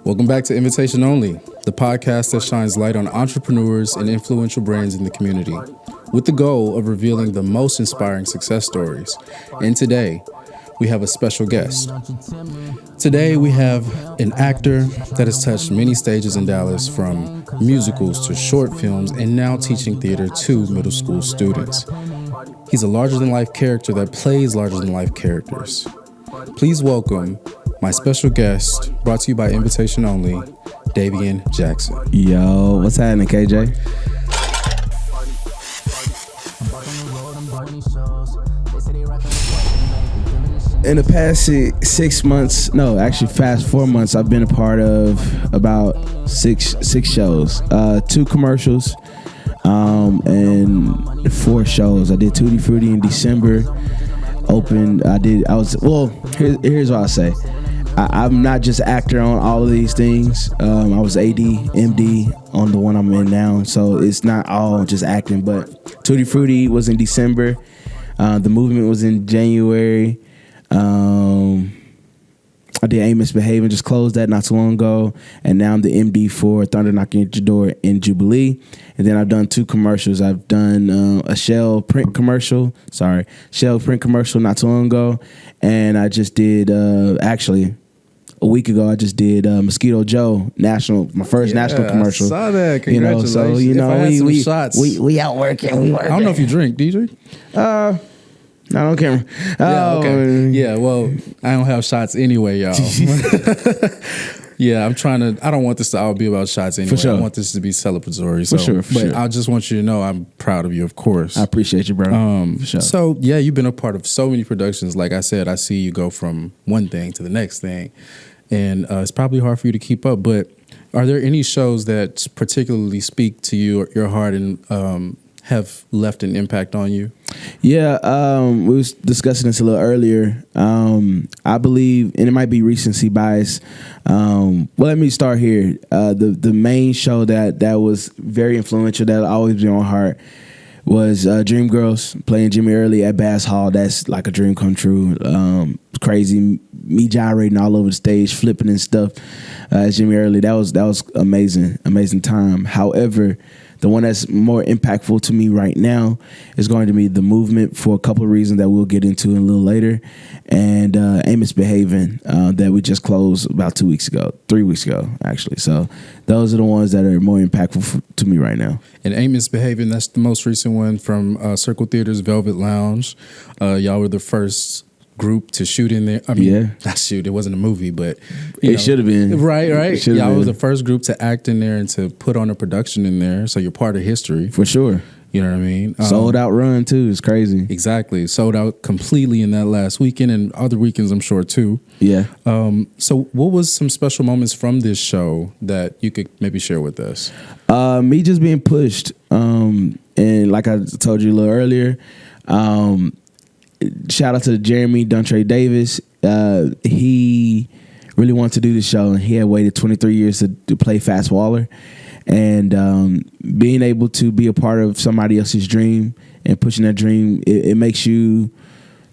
Welcome back to Invitation Only, the podcast that shines light on entrepreneurs and influential brands in the community, with the goal of revealing the most inspiring success stories. And today, we have a special guest. Today, we have an actor that has touched many stages in Dallas, from musicals to short films, and now teaching theater to middle school students. He's a larger-than-life character that plays larger-than-life characters. Please welcome my special guest, brought to you by Invitation Only, Davian Jackson. Yo, what's happening, KJ? In the past 6 months, no, actually fast 4 months, I've been a part of about six shows, 2 commercials, and 4 shows. I did Tutti Frutti in December. Here's what I'll say. I'm not just actor on all of these things. I was AD, MD on the one I'm in now, so it's not all just acting. But Tutti Frutti was in December. The Movement was in January. I did Ain't Misbehaving, just closed that not too long ago, and now I'm the MD for Thunder Knocking at Your Door in Jubilee. And then I've done 2 commercials. I've done a Shell print commercial not too long ago, and I just did actually a week ago. I just did Mosquito Joe my first national commercial. I saw that. Congratulations! We out working. I don't know if you drink. Do you drink? Not on camera. Yeah, okay. Yeah, well, I don't have shots anyway, y'all. Yeah, I don't want this to all be about shots anyway. For sure. I want this to be celebratory. For sure. But I just want you to know I'm proud of you, of course. I appreciate you, bro. For sure. So, yeah, you've been a part of so many productions. Like I said, I see you go from one thing to the next thing. And it's probably hard for you to keep up. But are there any shows that particularly speak to you or your heart and have left an impact on you? Yeah, we was discussing this a little earlier. I believe, and it might be recency bias. Well, let me start here. The main show that was very influential, that always been on heart, was Dreamgirls, playing Jimmy Early at Bass Hall. That's like a dream come true. Crazy, me gyrating all over the stage, flipping and stuff. As Jimmy Early, that was amazing time. However, the one that's more impactful to me right now is going to be The Movement, for a couple of reasons that we'll get into a little later, and Ain't Misbehaving, that we just closed about 3 weeks ago, actually. So those are the ones that are more impactful to me right now. And Ain't Misbehaving, that's the most recent one from Circle Theater's Velvet Lounge. Y'all were the first group to shoot in there. I mean, not shoot. It wasn't a movie, but it should have been. Right. Y'all was the first group to act in there and to put on a production in there. So you're part of history. For sure. You know what I mean? Sold out run too. It's crazy. Exactly. Sold out completely in that last weekend and other weekends, I'm sure, too. Yeah. So what was some special moments from this show that you could maybe share with us? Me just being pushed. And like I told you a little earlier, shout out to Jeremy Dontre Davis. He really wanted to do the show, and he had waited 23 years to play Fast Waller. And being able to be a part of somebody else's dream and pushing that dream, it makes you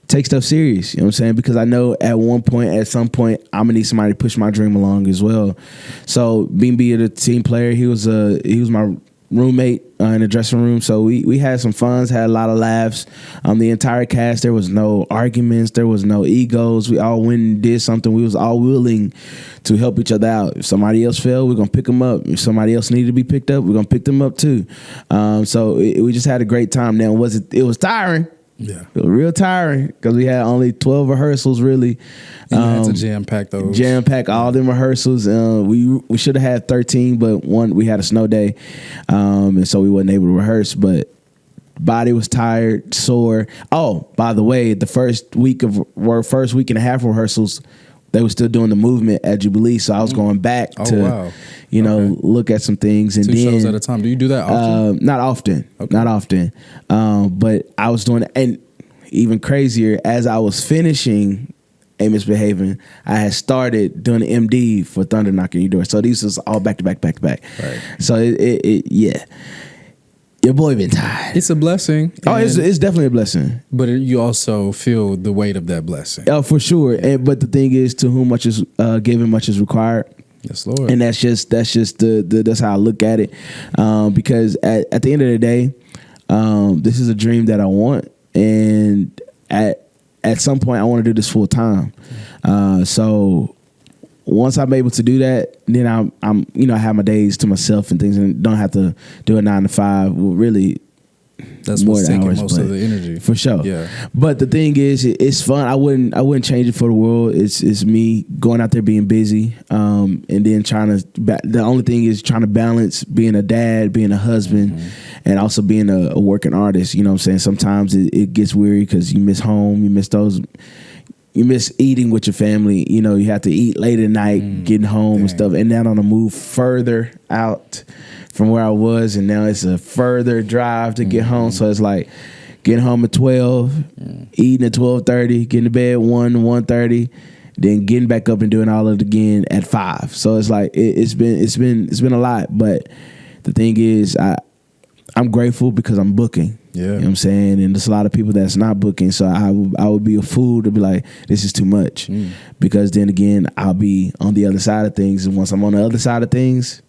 take stuff serious. You know what I'm saying? Because I know at some point, I'm gonna need somebody to push my dream along as well. So being a team player, he was my roommate in the dressing room, so we had some fun, had a lot of laughs. The entire cast, there was no arguments, there was no egos. We all went and did something. We was all willing to help each other out. If somebody else failed, we're gonna pick them up. If somebody else needed to be picked up, we're gonna pick them up too. So we just had a great time. Now, it was tiring. Yeah, it was real tiring because we had only 12 rehearsals really. And you had to jam-pack those. Jam-pack all them rehearsals. We should have had 13, but we had a snow day, and so we wasn't able to rehearse. But body was tired, sore. Oh, by the way, the first week and a half of rehearsals, they were still doing The Movement at Jubilee, so I was going back to, look at some things. And 2 shows at a time. Do you do that often? Not often. Okay. Not often. But I was doing it. And even crazier, as I was finishing Ain't Misbehaving, I had started doing the MD for Thunder Knocking Your Door. So these was all back to back. Right. So yeah. Your boy been tired. It's a blessing. Oh, it's definitely a blessing. But you also feel the weight of that blessing. Oh, for sure. But the thing is, to whom much is given, much is required. Yes, Lord. And that's just that's how I look at it. Because at the end of the day, this is a dream that I want, and at some point I want to do this full time. So once I'm able to do that, then I'm I have my days to myself and things, and don't have to do a 9 to 5. Well, really, that's what's taking most of the energy, for sure. Yeah. But the thing is, it's fun. I wouldn't change it for the world. It's me going out there being busy, and then trying to. The only thing is trying to balance being a dad, being a husband, and also being a working artist. You know what I'm saying? Sometimes it gets weary because you miss home, you miss eating with your family. You know, you have to eat late at night, getting home and stuff. And now on a move further out from where I was, and now it's a further drive to get home. So it's like getting home at 12, eating at 12:30, getting to bed 1:30, then getting back up and doing all of it again at 5. So it's like it's been a lot. But the thing is, I'm grateful because I'm booking. Yeah. You know what I'm saying? And there's a lot of people that's not booking. So I would be a fool to be like, this is too much. Because then again, I'll be on the other side of things. And once I'm on the other side of things,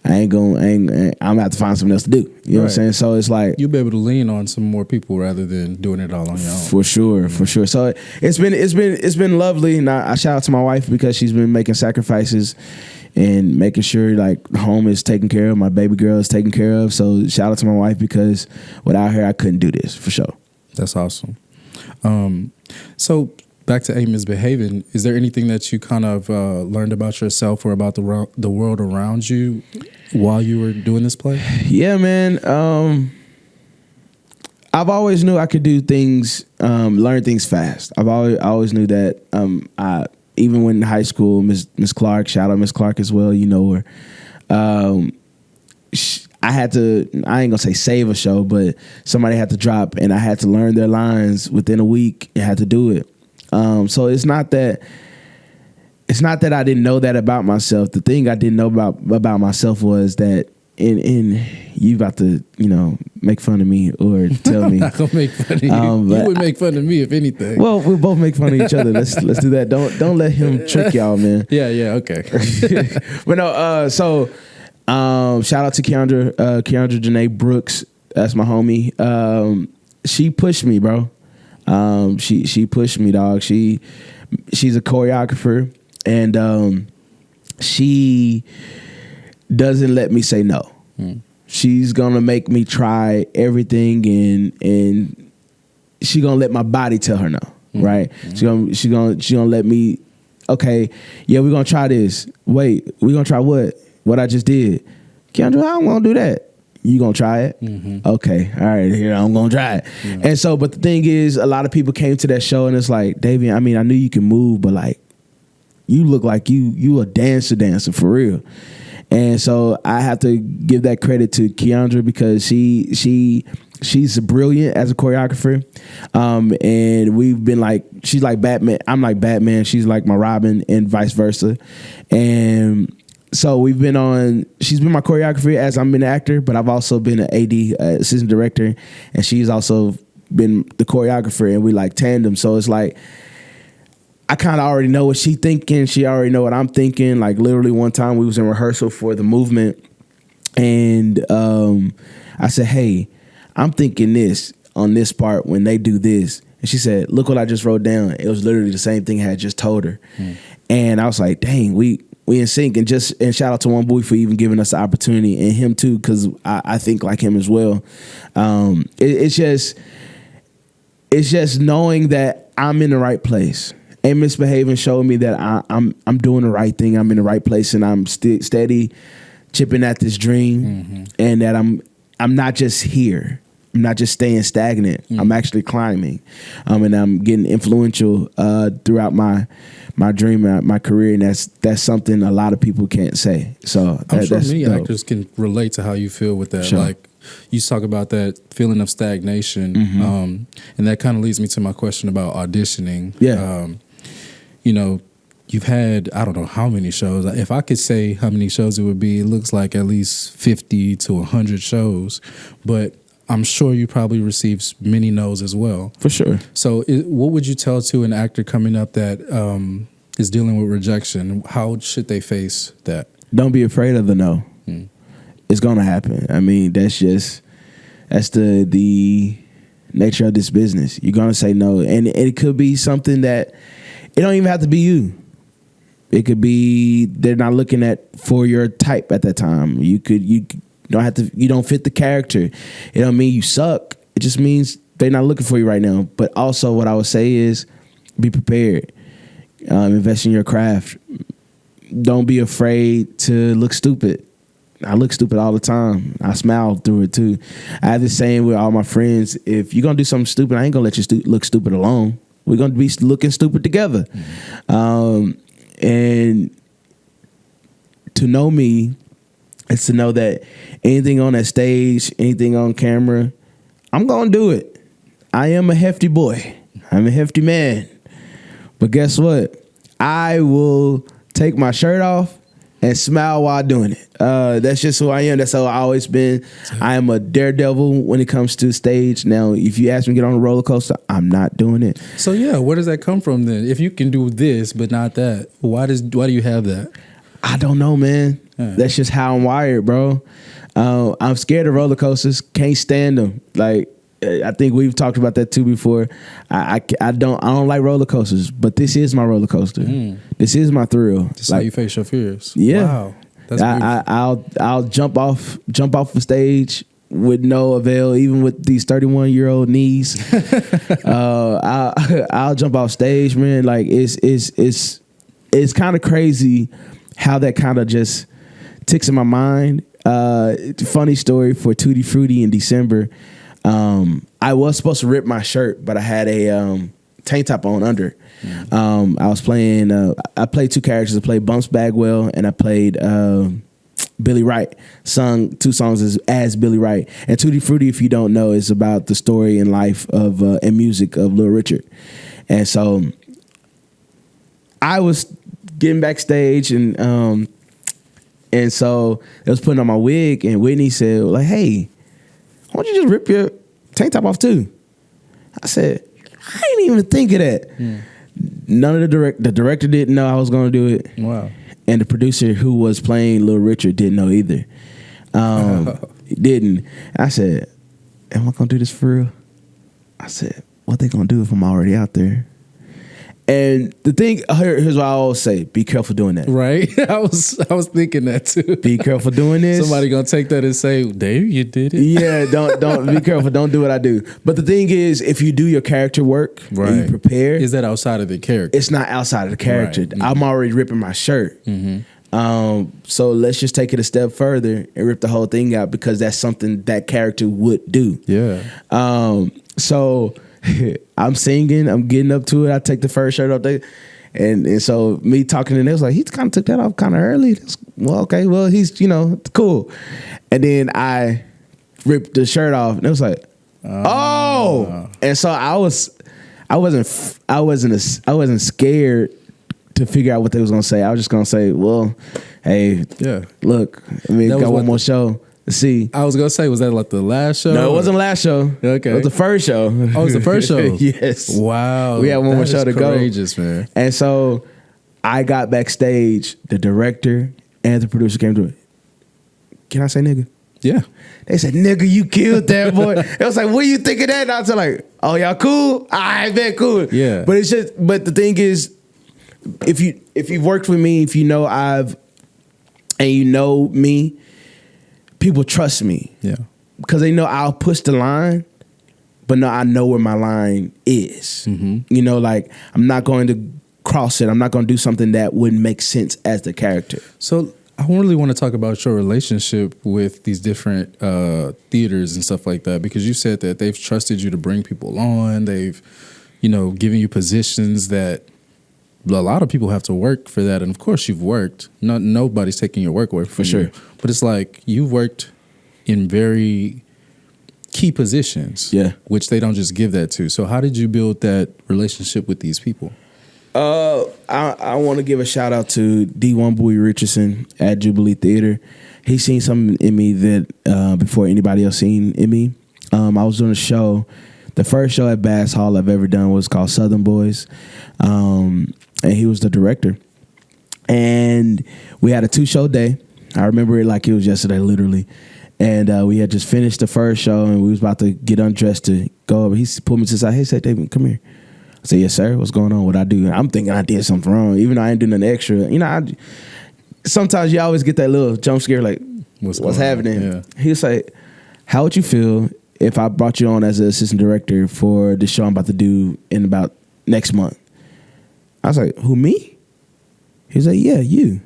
I'm gonna have to find something else to do. You know what I'm saying? So it's like, you'll be able to lean on some more people rather than doing it all on your own. For sure. So it's been lovely. And I shout out to my wife because she's been making sacrifices and making sure like home is taken care of, my baby girl is taken care of. So shout out to my wife because without her, I couldn't do this, for sure. That's awesome. So back to A Misbehaving, is there anything that you kind of learned about yourself or about the world around you while you were doing this play? Yeah, man. I've always knew I could do things, learn things fast. I always knew that. Even when in high school, Miss Clark, shout out Miss Clark as well, you know her. I had to, I ain't gonna say save a show, but somebody had to drop, and I had to learn their lines within a week and had to do it. So it's not that I didn't know that about myself. The thing I didn't know about myself was that in you about to, make fun of me or tell me. I'm not gonna make fun of you. You would make fun of me if anything. Well, we'll both make fun of each other. Let's do that. Don't let him trick y'all, man. Yeah, okay. But no, so shout out to Keandra Janae Brooks. That's my homie. She pushed me, bro. She pushed me, dog. She's a choreographer, and she doesn't let me say no. She's gonna make me try everything, and she gonna let my body tell her no. Right? She gonna let me. Okay, yeah, we're gonna try this. Wait, we're gonna try what? What I just did. Keandra, I don't want to do that. You gonna try it? Okay, all right. Here, I'm gonna try it. And so, but the thing is, a lot of people came to that show, and it's like, Davian, I mean, I knew you can move, but like, you look like you a dancer for real. And so I have to give that credit to Keandra because she's brilliant as a choreographer. And we've been like, she's like Batman. I'm like Batman. She's like my Robin and vice versa. And so she's been my choreographer as I'm an actor, but I've also been an AD, assistant director, and she's also been the choreographer, and we like tandem. So it's like, I kind of already know what she's thinking. She already know what I'm thinking. Like literally one time we was in rehearsal for the movement, and I said, hey, I'm thinking this on this part when they do this. And she said, look what I just wrote down. It was literally the same thing I had just told her. And I was like, dang, we in sync. And shout out to One Boy for even giving us the opportunity, and him too, because I think like him as well. It's just knowing that I'm in the right place. And Misbehaving showed me that I'm doing the right thing. I'm in the right place, and I'm steady chipping at this dream, and that I'm not just here. I'm not just staying stagnant. I'm actually climbing, and I'm getting influential throughout my dream, my career, and that's something a lot of people can't say. So I'm sure many actors can relate to how you feel with that. Sure. Like you talk about that feeling of stagnation, and that kind of leads me to my question about auditioning. Yeah. You've had, I don't know how many shows. If I could say how many shows it would be, it looks like at least 50 to 100 shows. But I'm sure you probably received many no's as well. For sure. So what would you tell to an actor coming up that is dealing with rejection, how should they face that? Don't be afraid of the no. It's gonna happen. I mean, that's the nature of this business. You're gonna say no, and it could be something that it don't even have to be you. It could be they're not looking for your type at that time. You don't have to. You don't fit the character. It don't mean you suck. It just means they're not looking for you right now. But also, what I would say is, be prepared. Invest in your craft. Don't be afraid to look stupid. I look stupid all the time. I smile through it too. I have this saying with all my friends: if you're gonna do something stupid, I ain't gonna let you look stupid alone. We're gonna be looking stupid together. And to know me is to know that anything on that stage, anything on camera, I'm gonna do it. I am a hefty boy. I'm a hefty man. But guess what? I will take my shirt off and smile while doing it. That's just who I am. That's how I've always been. I am a daredevil when it comes to stage. Now, if you ask me to get on a roller coaster, I'm not doing it. So yeah, where does that come from then? If you can do this but not that, why do you have that? I don't know, man. Yeah. That's just how I'm wired, bro. I'm scared of roller coasters. Can't stand them. Like, I think we've talked about that too before. I don't like roller coasters, but this is my roller coaster. This is my thrill. This is how you face your fears. Yeah. Wow. That's I'll jump off the stage with no avail, even with these 31-year-old knees. I'll jump off stage, man. Like it's kind of crazy how that kind of just ticks in my mind. Funny story for Tutti Frutti in December. I was supposed to rip my shirt, but I had a tank top on under. I was playing. I played two characters. I played Bumps Bagwell, and I played Billy Wright. Sung two songs as Billy Wright. And Tutti Frutti, if you don't know, is about the story and life of and music of Little Richard. And so I was getting backstage, and so I was putting on my wig, and Whitney said, like, "Hey, why don't you just rip your tank top off too?" I said, I didn't even think of that. None of the director didn't know I was going to do it. Wow. And the producer who was playing Little Richard didn't know either. He didn't. I said, am I going to do this for real? I said, what they going to do if I'm already out there? And the thing, here's what I always say: be careful doing that. Right? I was thinking that too. Be careful doing this. Somebody gonna take that and say, "Dave, you did it." Yeah, don't be careful. Don't do what I do. But the thing is, if you do your character work, right, and you prepare, is that outside of the character? It's not outside of the character. Right. I'm already ripping my shirt. So let's just take it a step further and rip the whole thing out, because that's something that character would do. Yeah. So I'm singing, I'm getting up to it. I take the first shirt off there. And so me talking to them, it was like, he kind of took that off kind of early. Well, okay, well, he's, cool. And then I ripped the shirt off, and it was like, oh. And so I wasn't scared to figure out what they was gonna say. I was just gonna say, well, hey, yeah, look, I mean, got one more show. Let's see. I was gonna say, was that like the last show? No, it wasn't the last show. Okay, it was the first show. Oh, it was the first show. Yes. Wow. We had one more show to go. Courageous, man. And so I got backstage. The director and the producer came to me. Can I say nigga? Yeah. They said, nigga, you killed that boy. It was like, what do you think of that? And I was like, oh, y'all cool? I bet cool. Yeah. But but the thing is, if you've worked with me, if you know and you know me, people trust me. Yeah. Because they know I'll push the line, but no, I know where my line is. Like, I'm not going to cross it. I'm not going to do something that wouldn't make sense as the character. So I really want to talk about your relationship with these different theaters and stuff like that, because you said that they've trusted you to bring people on. They've, given you positions that a lot of people have to work for that. And of course you've worked. Nobody's taking your work away from you. But it's like you've worked in very key positions, which they don't just give that to. So how did you build that relationship with these people? I want to give a shout out to D1 Bowie Richardson at Jubilee Theater. He seen something in me that before anybody else seen in me. I was doing a show. The first show at Bass Hall I've ever done was called Southern Boys. and he was the director. And we had a 2-show day. I remember it like it was yesterday, literally. And we had just finished the first show, and we was about to get undressed to go over. He pulled me to the side. He said, David, come here. I said, yes, sir. What's going on? What I do? I'm thinking I did something wrong, even though I ain't doing nothing extra. You know, sometimes you always get that little jump scare, like, what's happening? Yeah. He was like, how would you feel if I brought you on as an assistant director for the show I'm about to do in about next month? I was like, who, me? He was like, yeah, you.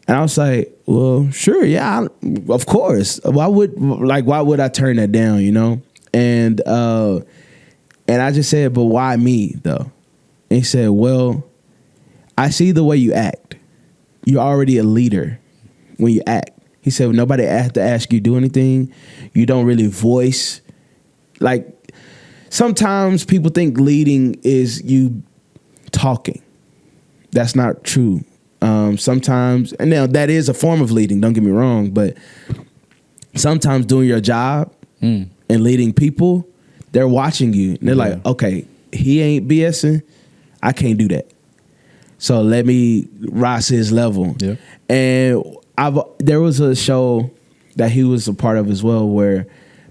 And I was like, well, sure, yeah, of course. Why would I turn that down, you know? And I just said, but why me, though? And he said, well, I see the way you act. You're already a leader when you act. He said, nobody had to ask you to do anything. You don't really voice. Like, sometimes people think leading is you talking. That's not true. Sometimes, and now that is a form of leading, don't get me wrong, but sometimes doing your job and leading people, they're watching you. And they're like, okay, he ain't BSing. I can't do that. So let me rise to his level. Yeah. And there was a show that he was a part of as well where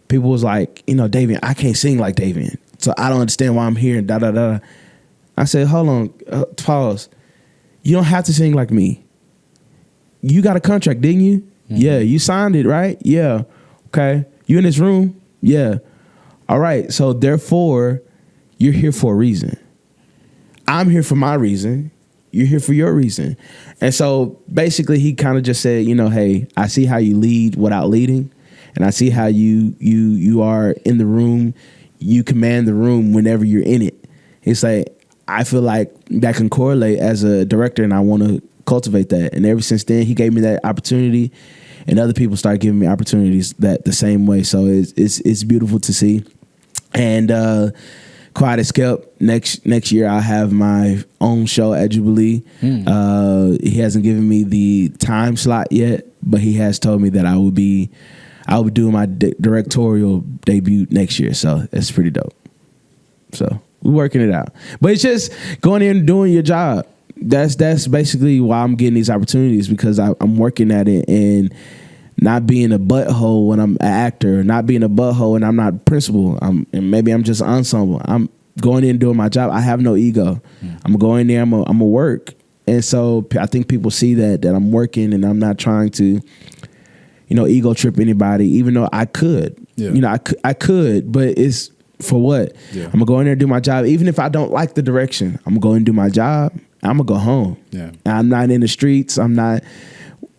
people was like, you know, Davian, I can't sing like Davian. So I don't understand why I'm here and da-da-da. I said, hold on, pause. You don't have to sing like me. You got a contract, didn't you? Mm-hmm. Yeah. You signed it, right? Yeah. Okay. You in this room? Yeah. All right. So therefore, you're here for a reason. I'm here for my reason. You're here for your reason. And so basically he kind of just said, you know, hey, I see how you lead without leading. And I see how you are in the room. You command the room whenever you're in it. It's like, I feel like that can correlate as a director, and I want to cultivate that. And ever since then, he gave me that opportunity, and other people started giving me opportunities that the same way. So it's beautiful to see. And Quiet as Kept, next year I'll have my own show at Jubilee. He hasn't given me the time slot yet, but he has told me that I will be doing my directorial debut next year. So it's pretty dope. So we're working it out. But it's just going in and doing your job. That's basically why I'm getting these opportunities, because I'm working at it and not being a butthole when I'm an actor, not being a butthole and I'm not principal. And maybe I'm just ensemble. I'm going in and doing my job. I have no ego. I'm going there. I'm a work. And so I think people see that I'm working and I'm not trying to, you know, ego trip anybody, even though I could. Yeah. You know, I could, but it's for what? Yeah. I'm going to go in there and do my job. Even if I don't like the direction, I'm going to go and do my job. I'm going to go home. Yeah. I'm not in the streets. I'm not.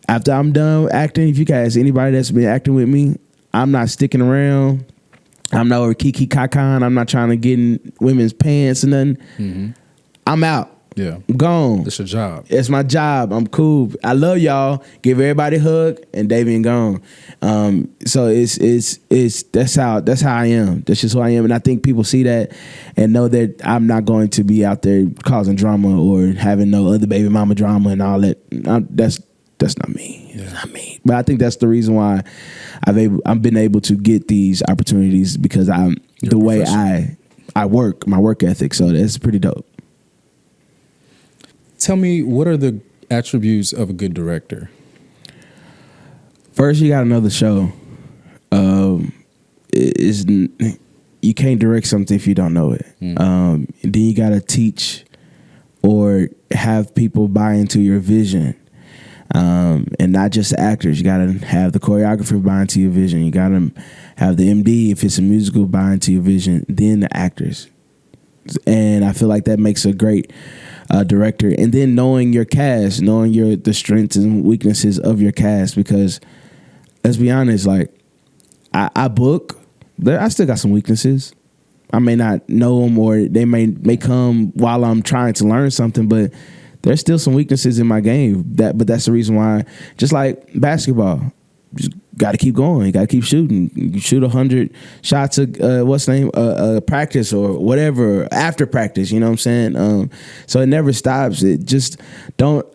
After I'm done acting, if you guys, anybody that's been acting with me, I'm not sticking around. I'm not over kiki kakan. I'm not trying to get in women's pants and nothing. Mm-hmm. I'm out. Yeah. I'm gone. It's your job. It's my job. I'm cool. I love y'all. Give everybody a hug and Davian gone. So it's that's how I am. That's just who I am. And I think people see that and know that I'm not going to be out there causing drama or having no other baby mama drama and all that. That's not me. Yeah. Not me. But I think that's the reason why I've been able to get these opportunities, because the way I work, my work ethic. So that's pretty dope. Tell me, what are the attributes of a good director? First, you got to know the show. You can't direct something if you don't know it. Then you got to teach or have people buy into your vision. And not just the actors. You got to have the choreographer buy into your vision. You got to have the MD, if it's a musical, buy into your vision. Then the actors. And I feel like that makes a great director. And then knowing your cast, knowing the strengths and weaknesses of your cast, because let's be honest, like I book, I still got some weaknesses. I may not know them, or they may come while I'm trying to learn something, but there's still some weaknesses in my game. But that's the reason why, just like basketball, just got to keep going. You got to keep shooting. You shoot 100 shots of practice or whatever after practice. You know what I'm saying? So it never stops. It just don't.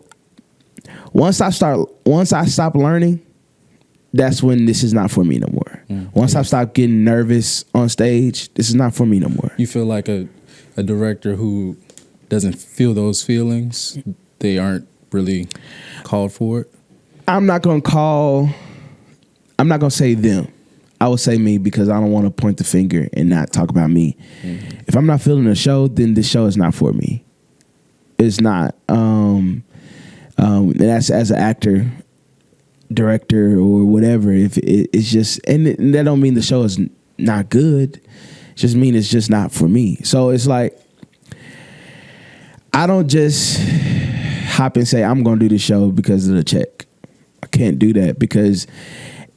Once I stop learning, that's when this is not for me no more. Once I stop getting nervous on stage, this is not for me no more. You feel like a director who doesn't feel those feelings, they aren't really called for it? I'm not going to say them. I would say me, because I don't want to point the finger and not talk about me. Mm-hmm. If I'm not feeling the show, then the show is not for me. It's not. And that's as an actor, director, or whatever. If it's just, and that don't mean the show is not good. It just mean it's just not for me. So it's like, I don't just hop and say I'm going to do the show because of the check. I can't do that, because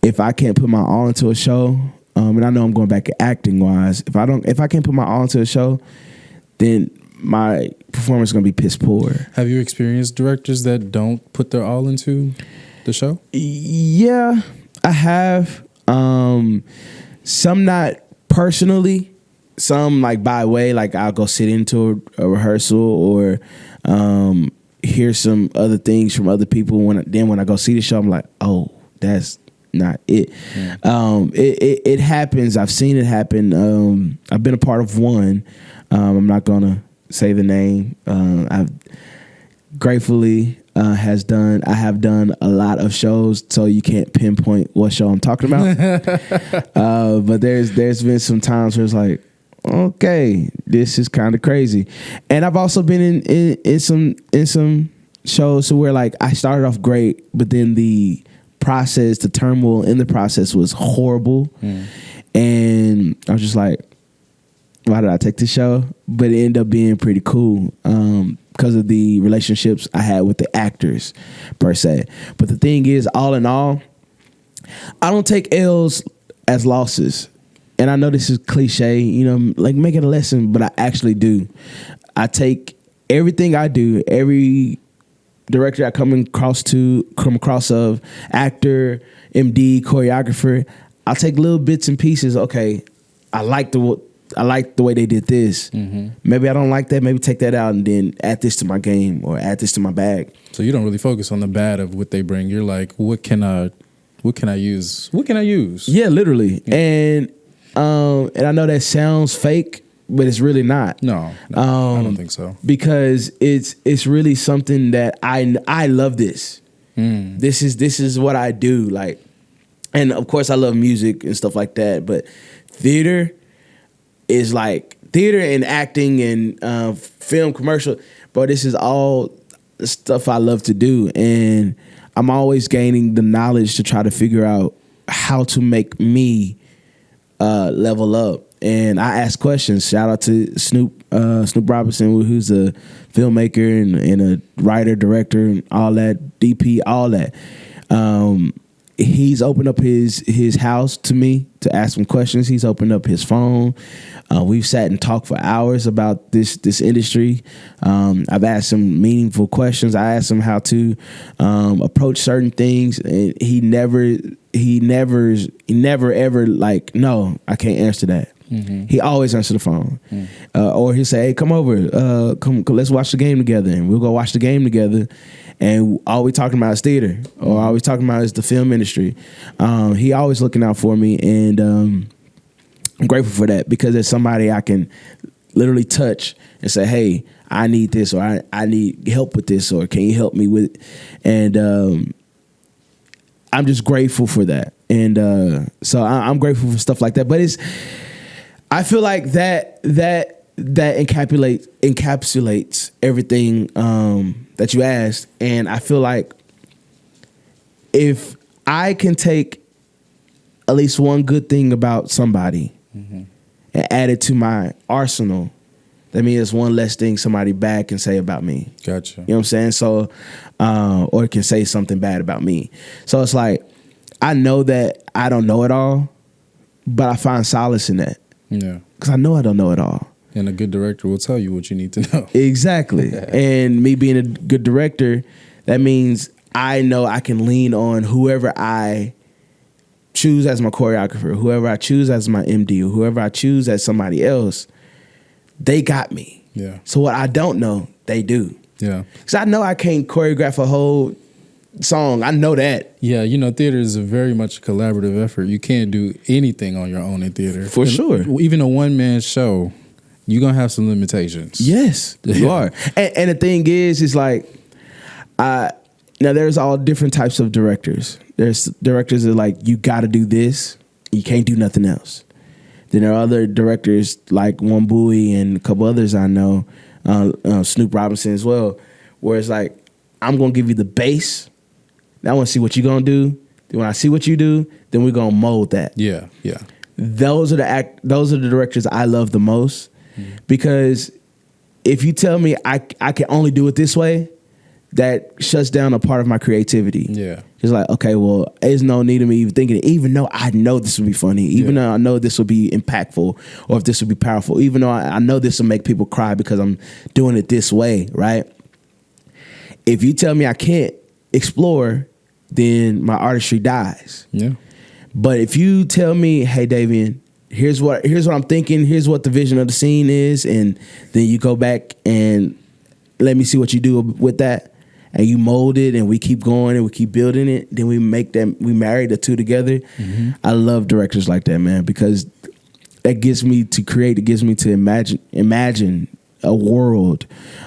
if I can't put my all into a show, and I know I'm going back at acting wise, if I can't put my all into a show, then my performance is going to be piss poor. Have you experienced directors that don't put their all into the show? Yeah, I have. Some not personally, some like by way, like I'll go sit into a rehearsal or hear some other things from other people. When I go see the show, I'm like, oh, that's not it. Yeah. It happens. I've seen it happen. I've been a part of one. I'm not gonna say the name. I've gratefully I have done a lot of shows, so you can't pinpoint what show I'm talking about. But there's been some times where it's like, okay, this is kind of crazy. And I've also been in some shows where like I started off great, but then the turmoil in the process was horrible. And I was just like, why did I take this show? But it ended up being pretty cool because of the relationships I had with the actors per se. But the thing is, all in all, I don't take L's as losses. And I know this is cliche, like make it a lesson, but I actually do. I take everything I do, every director I come across of, actor, MD, choreographer, I'll take little bits and pieces. Okay, I like the way they did this. Mm-hmm. Maybe I don't like that. Maybe take that out and then add this to my game or add this to my bag. So you don't really focus on the bad of what they bring. You're like, what can I use? What can I use? Yeah, literally. Yeah. And I know that sounds fake, but it's really not. No, I don't think so. Because it's really something that I love this. This is what I do. Like, and of course I love music and stuff like that, but theater is like theater and acting and film, commercial. But this is all the stuff I love to do, and I'm always gaining the knowledge to try to figure out how to make me level up. And I ask questions. Shout out to Snoop Robinson, who's a filmmaker and a writer, director, and all that, DP, all that. He's opened up his house to me to ask him questions. He's opened up his phone. We've sat and talked for hours about this industry. I've asked him meaningful questions. I asked him how to approach certain things, and he never ever like, no, I can't answer that. Mm-hmm. He always answer the phone. Or he'll say, hey, come over, come, let's watch the game together, and we'll go watch the game together. And all we talking about is theater, or all we talking about is the film industry. He always looking out for me, and I'm grateful for that, because there's somebody I can literally touch and say, hey, I need this, or I need help with this, or can you help me with it? And I'm just grateful for that. And so I'm grateful for stuff like that. But I feel like that encapsulates everything that you asked. And I feel like if I can take at least one good thing about somebody and add it to my arsenal, that means it's one less thing somebody bad can say about me. Gotcha. You know what I'm saying? So, or it can say something bad about me. So it's like, I know that I don't know it all, but I find solace in that. Yeah. Because I know I don't know it all. And a good director will tell you what you need to know. Exactly. And me being a good director, that means I know I can lean on whoever I choose as my choreographer, whoever I choose as my MD, or whoever I choose as somebody else. They got me. Yeah. So what I don't know, they do. Yeah. Because I know I can't choreograph a whole song. I know that. Yeah, theater is a very much a collaborative effort. You can't do anything on your own in theater. For sure. Even a one-man show, You're going to have some limitations. Yes, you are. And the thing is like, now there's all different types of directors. There's directors that are like, you got to do this. You can't do nothing else. Then there are other directors like One Bowie and a couple others I know, Snoop Robinson as well, where it's like, I'm going to give you the base. Now I want to see what you're going to do. Then when I see what you do, then we're going to mold that. Yeah, yeah. Those are the directors I love the most, because if you tell me I can only do it this way, that shuts down a part of my creativity. Yeah. It's like, okay, well, there's no need of me even thinking it, even though I know this would be funny, even though I know this will be impactful, or if this would be powerful, even though I know this will make people cry because I'm doing it this way, right? If you tell me I can't explore, then my artistry dies. Yeah. But if you tell me, hey, Davian, here's what I'm thinking, here's what the vision of the scene is, and then you go back and let me see what you do with that, and you mold it, and we keep going and we keep building it, then we marry the two together. Mm-hmm. I love directors like that, man, because that gets me to create, it gives me to imagine a world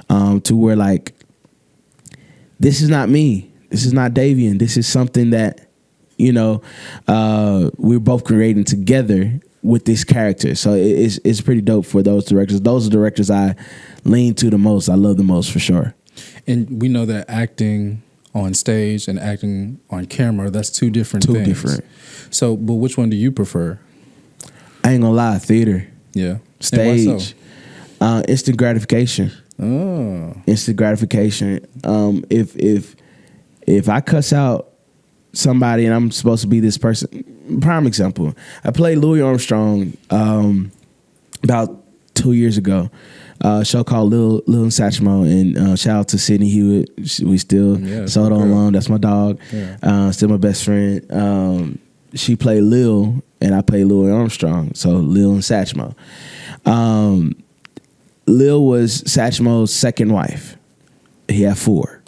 to where, like, this is not me, this is not Davian, this is something that, you know, we're both creating together with this character. So it's pretty dope for those directors. Those are directors I lean to the most. I love the most, for sure. And we know that acting on stage and acting on camera, that's two different things. Different. So, but which one do you prefer? I ain't gonna lie, theater. Yeah. Stage. So? Instant gratification. Oh. Instant gratification. If I cuss out somebody and I'm supposed to be this person, prime example, I played Louis Armstrong about 2 years ago, a show called Lil and Satchmo, and shout out to Sydney Hewitt. We still sold on loan. That's my dog. Yeah. Still my best friend. She played Lil and I played Louis Armstrong, so Lil and Satchmo. Lil was Satchmo's second wife. He had 4.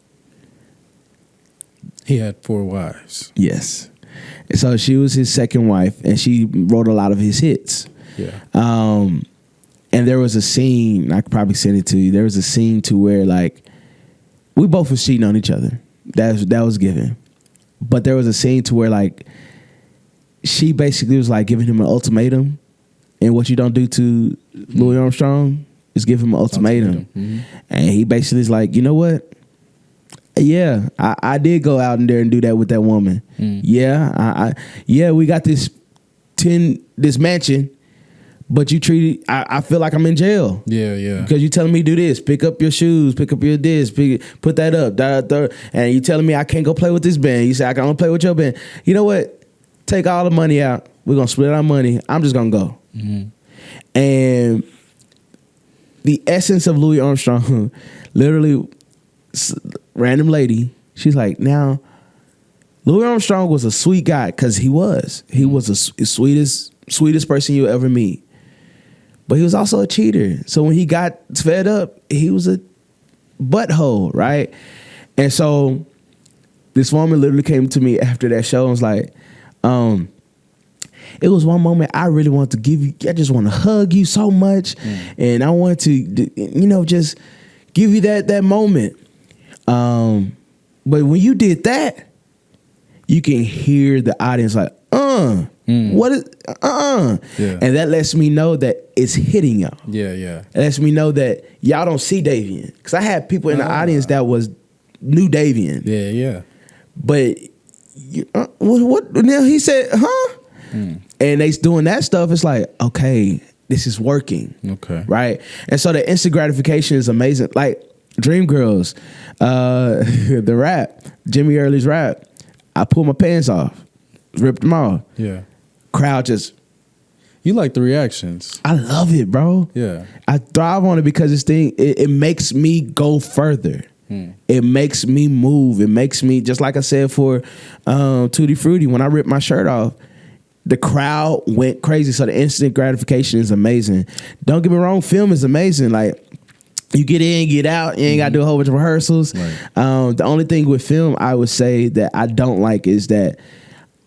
He had 4 wives. Yes. And so she was his second wife, and she wrote a lot of his hits. Yeah. And there was a scene, I could probably send it to you. There was a scene to where, like, we both was cheating on each other. That was given. But there was a scene to where, like, she basically was like giving him an ultimatum, and what you don't do to Louis Armstrong is give him an ultimatum. Mm-hmm. And he basically is like, you know what? Yeah, I did go out in there and do that with that woman. Mm. Yeah, we got this mansion, but you treated. I feel like I'm in jail. Yeah. Because you telling me do this, pick up your shoes, pick up your this, put that up, and you telling me I can't go play with this band. You say I can only play with your band. You know what? Take all the money out. We're gonna split our money. I'm just gonna go. Mm-hmm. And the essence of Louis Armstrong, literally. Random lady, she's like, now Louis Armstrong was a sweet guy, because he was the sweetest person you'll ever meet, but he was also a cheater. So when he got fed up, he was a butthole, right? And so this woman literally came to me after that show and was like, it was one moment I really wanted to give you, I just want to hug you so much, and I want to, you know, just give you that moment. But when you did that, you can hear the audience like, what is, Yeah. And that lets me know that it's hitting y'all. Yeah. It lets me know that y'all don't see Davian. Because I had people in the audience that was new Davian. Yeah. But, what? Now he said, huh? And they doing that stuff. It's like, okay, this is working. Okay. Right? And so the instant gratification is amazing. Like, Dreamgirls, the rap, Jimmy Early's rap, I pulled my pants off, ripped them off. Yeah. Crowd just... You like the reactions. I love it, bro. Yeah. I thrive on it because it makes me go further. It makes me move. It makes me, just like I said for Tutti Frutti, when I ripped my shirt off, the crowd went crazy. So the instant gratification is amazing. Don't get me wrong, film is amazing. Like, you get in, get out. You ain't got to do a whole bunch of rehearsals. Right. The only thing with film I would say that I don't like is that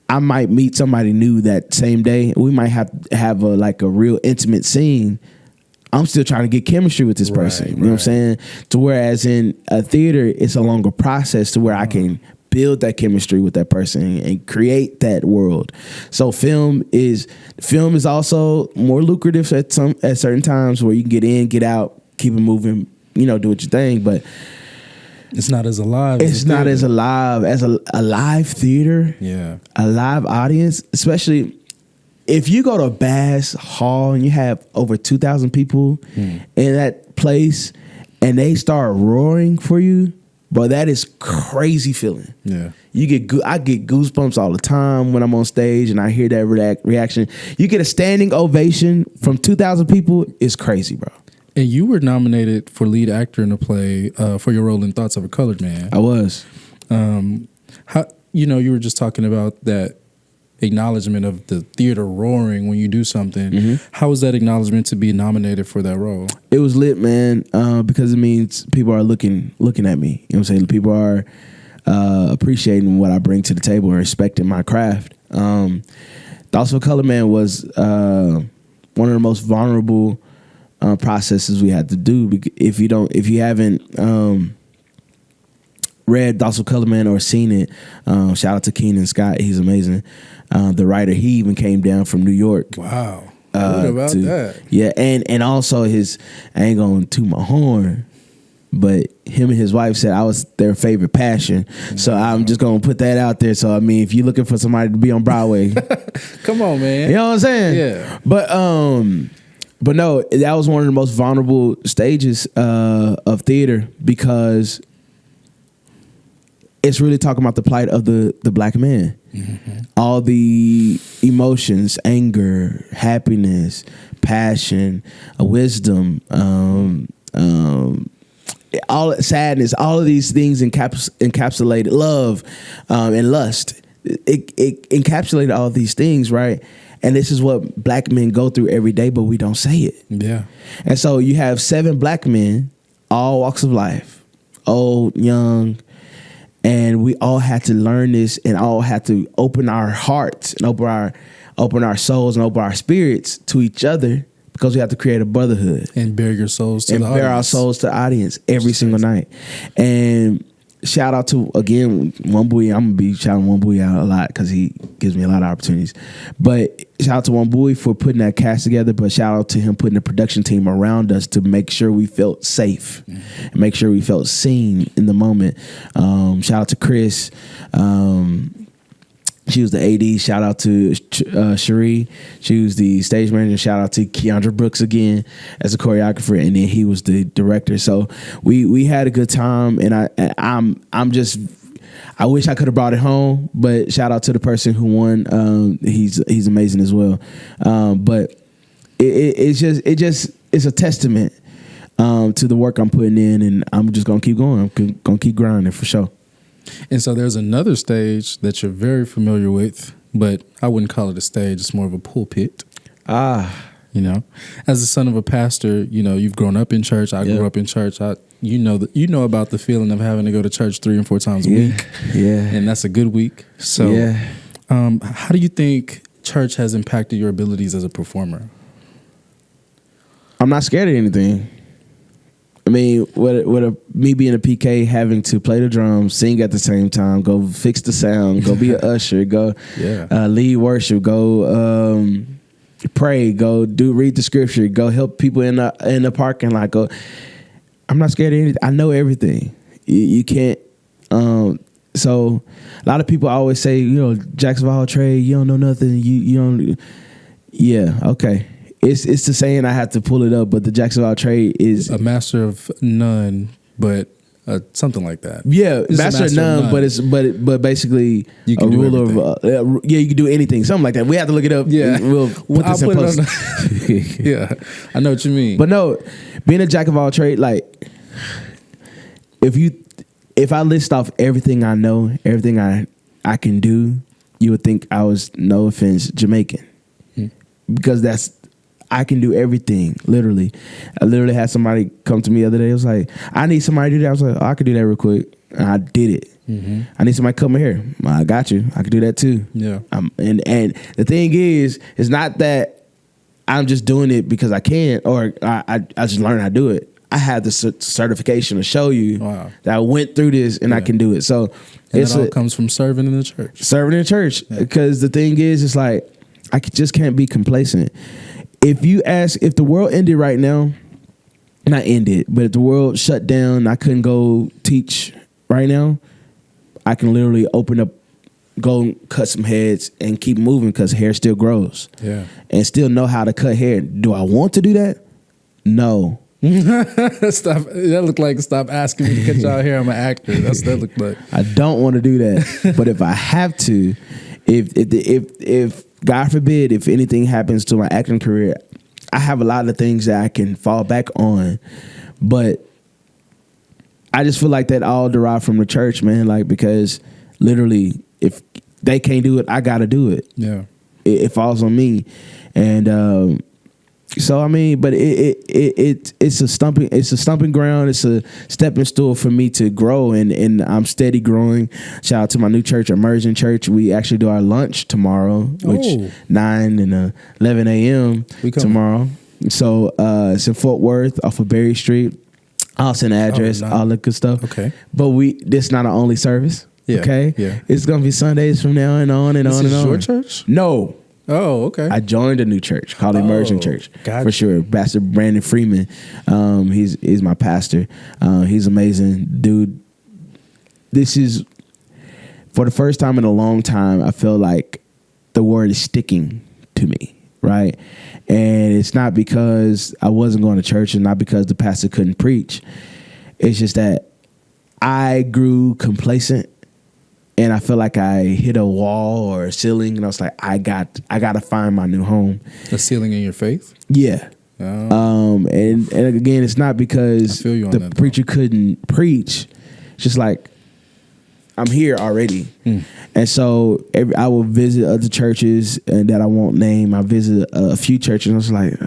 I might meet somebody new that same day. We might have a real intimate scene. I'm still trying to get chemistry with this person. You know what I'm saying? To whereas in a theater, it's a longer process to where I can build that chemistry with that person and create that world. So film is also more lucrative at certain times where you can get in, get out, keep it moving, do what you think, but it's not as alive. It's not as alive as a live theater. Yeah. A live audience, especially if you go to Bass Hall and you have over 2,000 people in that place and they start roaring for you, bro, that is crazy feeling. Yeah. I get goosebumps all the time when I'm on stage and I hear that reaction. You get a standing ovation from 2,000 people, it's crazy, bro. And you were nominated for lead actor in a play for your role in Thoughts of a Colored Man. I was. How you were just talking about that acknowledgement of the theater roaring when you do something. Mm-hmm. How was that acknowledgement to be nominated for that role? It was lit, man, because it means people are looking at me. You know what I'm saying? People are appreciating what I bring to the table and respecting my craft. Thoughts of a Colored Man was one of the most vulnerable processes we had to do. If you haven't read Thoughts of a Colored Man or seen it, shout out to Keenan Scott, he's amazing. The writer, he even came down from New York. Wow. What about that? Yeah, and also I ain't gonna toot my horn, but him and his wife said I was their favorite passion. Mm-hmm. So I'm just gonna put that out there. So I mean, if you're looking for somebody to be on Broadway, come on, man. You know what I'm saying? Yeah. But no, that was one of the most vulnerable stages of theater because it's really talking about the plight of the black man. Mm-hmm. All the emotions, anger, happiness, passion, wisdom, all sadness, all of these things encapsulated love and lust. It encapsulated all these things, right? And this is what black men go through every day, but we don't say it. Yeah. And so you have 7 black men, all walks of life, old, young, and we all had to learn this and all had to open our hearts and open our souls and open our spirits to each other because we have to create a brotherhood. And bare your souls to the audience. And bare our souls to the audience every single night. And shout out to, again, One Boy. I'm going to be shouting One Boy out a lot because he gives me a lot of opportunities. But shout out to One Boy for putting that cast together, but shout out to him putting the production team around us to make sure we felt safe and make sure we felt seen in the moment. Shout out to Chris. She was the AD. Shout out to Cherie. She was the stage manager. Shout out to Keandra Brooks again as a choreographer, and then he was the director. So we had a good time, and I'm just, I wish I could have brought it home, but shout out to the person who won. He's amazing as well. But it's a testament to the work I'm putting in, and I'm just gonna keep going. I'm gonna keep grinding for sure. And so there's another stage that you're very familiar with, but I wouldn't call it a stage. It's more of a pulpit. As the son of a pastor, you've grown up in church. I grew up in church. You know about the feeling of having to go to church 3 and 4 times a week. Yeah. And that's a good week. So how do you think church has impacted your abilities as a performer? I'm not scared of anything. I mean, me being a PK, having to play the drums, sing at the same time, go fix the sound, go be an usher, go lead worship, go pray, go read the scripture, go help people in the parking lot. Go. I'm not scared of anything. I know everything. You can't. So a lot of people always say, Jacks of all trade, you don't know nothing. You don't. Yeah. Okay. It's the saying, I have to pull it up, but the Jacks of all trade is a master of none, but something like that. Yeah, master of none, but basically you can a ruler of you can do anything, something like that. We have to look it up. Yeah, we'll put this in post. Yeah, I know what you mean. But no, being a jack of all trade, like if I list off everything I know, everything I can do, you would think I was, no offense, Jamaican, because I can do everything, literally. I literally had somebody come to me the other day. It was like, I need somebody to do that. I was like, I could do that real quick. And I did it. Mm-hmm. I need somebody to come here. I got you. I could do that too. Yeah. And the thing is, it's not that I'm just doing it because I can, or I just learned how to do it. I have the certification to show you that I went through this and I can do it. So it all comes from serving in the church. Serving in the church. Because the thing is, it's like, I just can't be complacent. If the world ended right now, not ended, but if the world shut down, I couldn't go teach right now, I can literally open up, go cut some heads and keep moving because hair still grows. Yeah. And still know how to cut hair. Do I want to do that? No. Stop. That looked like stop asking me to cut y'all hair. I'm an actor. That's what that looked like. I don't want to do that. But if I have to, if God forbid, if anything happens to my acting career, I have a lot of things that I can fall back on. But I just feel like that all derived from the church, man. Like, because literally, if they can't do it, I got to do it. Yeah. It falls on me. And so I mean, but it's a stumping ground. It's a stepping stool for me to grow, and I'm steady growing. Shout out to my new church, Immersion Church. We actually do our lunch tomorrow, which 9 and 11 a.m. tomorrow. So it's in Fort Worth off of Berry Street. I'll send the address, all that good stuff. Okay, but this not our only service. Yeah. Okay, yeah, it's gonna be Sundays from now and on and on and on. Your church? No. Oh, okay. I joined a new church called Immersion Church. Gotcha. For sure. Pastor Brandon Freeman, he's my pastor. He's amazing, dude. This is, for the first time in a long time, I feel like the word is sticking to me, right? And it's not because I wasn't going to church and not because the pastor couldn't preach. It's just that I grew complacent. And I feel like I hit a wall or a ceiling, and I was like, I got to find my new home. A ceiling in your faith? Yeah. Oh. And again, it's not because the preacher couldn't preach. It's just like, I'm here already. And so I will visit other churches and that I won't name. I visit a few churches, and I was like,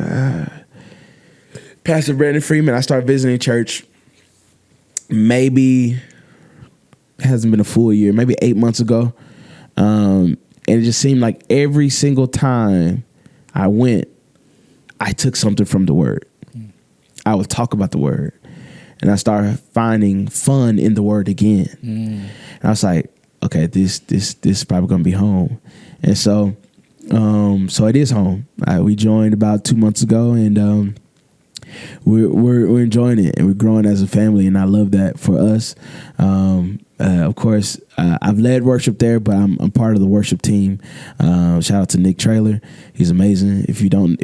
Pastor Brandon Freeman, I started visiting church maybe... hasn't been a full year, maybe 8 months ago. And it just seemed like every single time I went, I took something from the word. I would talk about the word. And I started finding fun in the word again. And I was like, okay, this is probably gonna be home. And so it is home. We joined about 2 months ago, and we're enjoying it, and we're growing as a family, and I love that for us. Of course, I've led worship there, but I'm part of the worship team. Shout out to Nick Traylor. He's amazing. If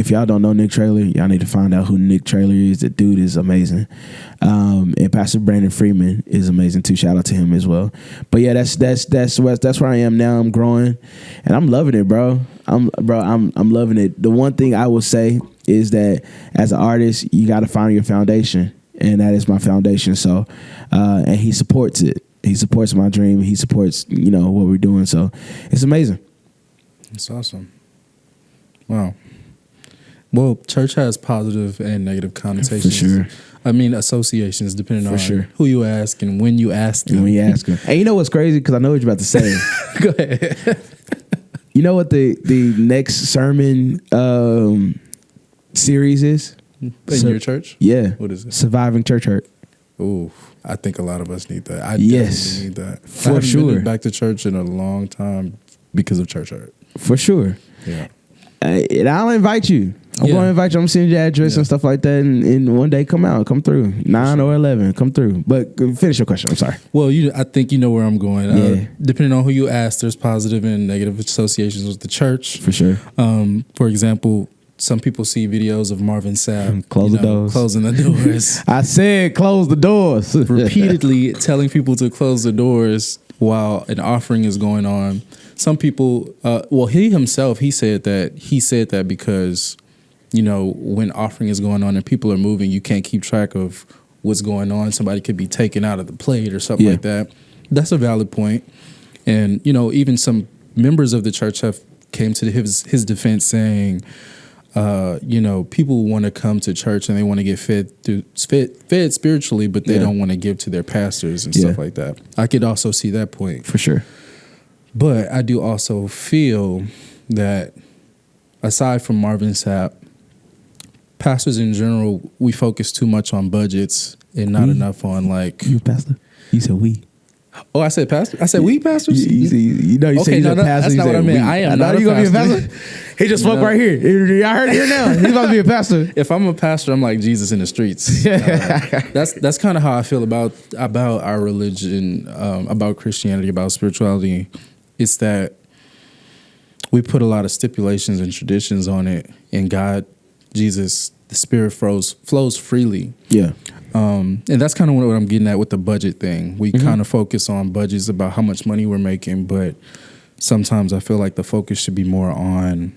y'all don't know Nick Traylor, y'all need to find out who Nick Traylor is. That dude is amazing. And Pastor Brandon Freeman is amazing too. Shout out to him as well. But yeah, that's where I am now. I'm growing, and I'm loving it, bro. I'm loving it. The one thing I will say is that as an artist, you got to find your foundation, and that is my foundation. So, and he supports it. He supports my dream. He supports, what we're doing. So it's amazing. It's awesome. Wow. Well, church has positive and negative connotations. For sure. I mean, associations, depending on who you ask and when you ask them. When you ask them. And you know what's crazy? Because I know what you're about to say. Go ahead. You know what the next sermon series is? In your church? Yeah. What is it? Surviving Church Hurt. Ooh, I think a lot of us need that. I definitely need that. For I haven't sure. been back to church in a long time because of church hurt. For sure. Yeah. And I'll invite you. I'm going to invite you. I'm sending your address and stuff like that. And one day come through. 9 or 11, come through. But finish your question. I'm sorry. Well, I think you know where I'm going. Depending on who you ask, there's positive and negative associations with the church. For sure. For example, some people see videos of Marvin Sapp closing the doors. I said close the doors. Repeatedly telling people to close the doors while an offering is going on. Some people, he himself, he said that because, when offering is going on and people are moving, you can't keep track of what's going on. Somebody could be taken out of the plate or something like that. That's a valid point. And, even some members of the church have came to his defense saying, people want to come to church and they want to get fed spiritually, but they don't want to give to their pastors and stuff like that. I could also see that point. For sure. But I do also feel that aside from Marvin Sapp, pastors in general, we focus too much on budgets and not enough on like. You pastor? You said we. Oh, I said pastor. I said we pastors. You know, you okay, said that's not what I meant. I am not. You gonna be a pastor. He just spoke right here. Y'all heard it here now. He's about to be a pastor. If I'm a pastor, I'm like Jesus in the streets. That's kind of how I feel about our religion, about Christianity, about spirituality. It's that we put a lot of stipulations and traditions on it, and God, Jesus, the Spirit flows freely. Yeah. And that's kind of what I'm getting at with the budget thing. We kind of focus on budgets about how much money we're making, but sometimes I feel like the focus should be more on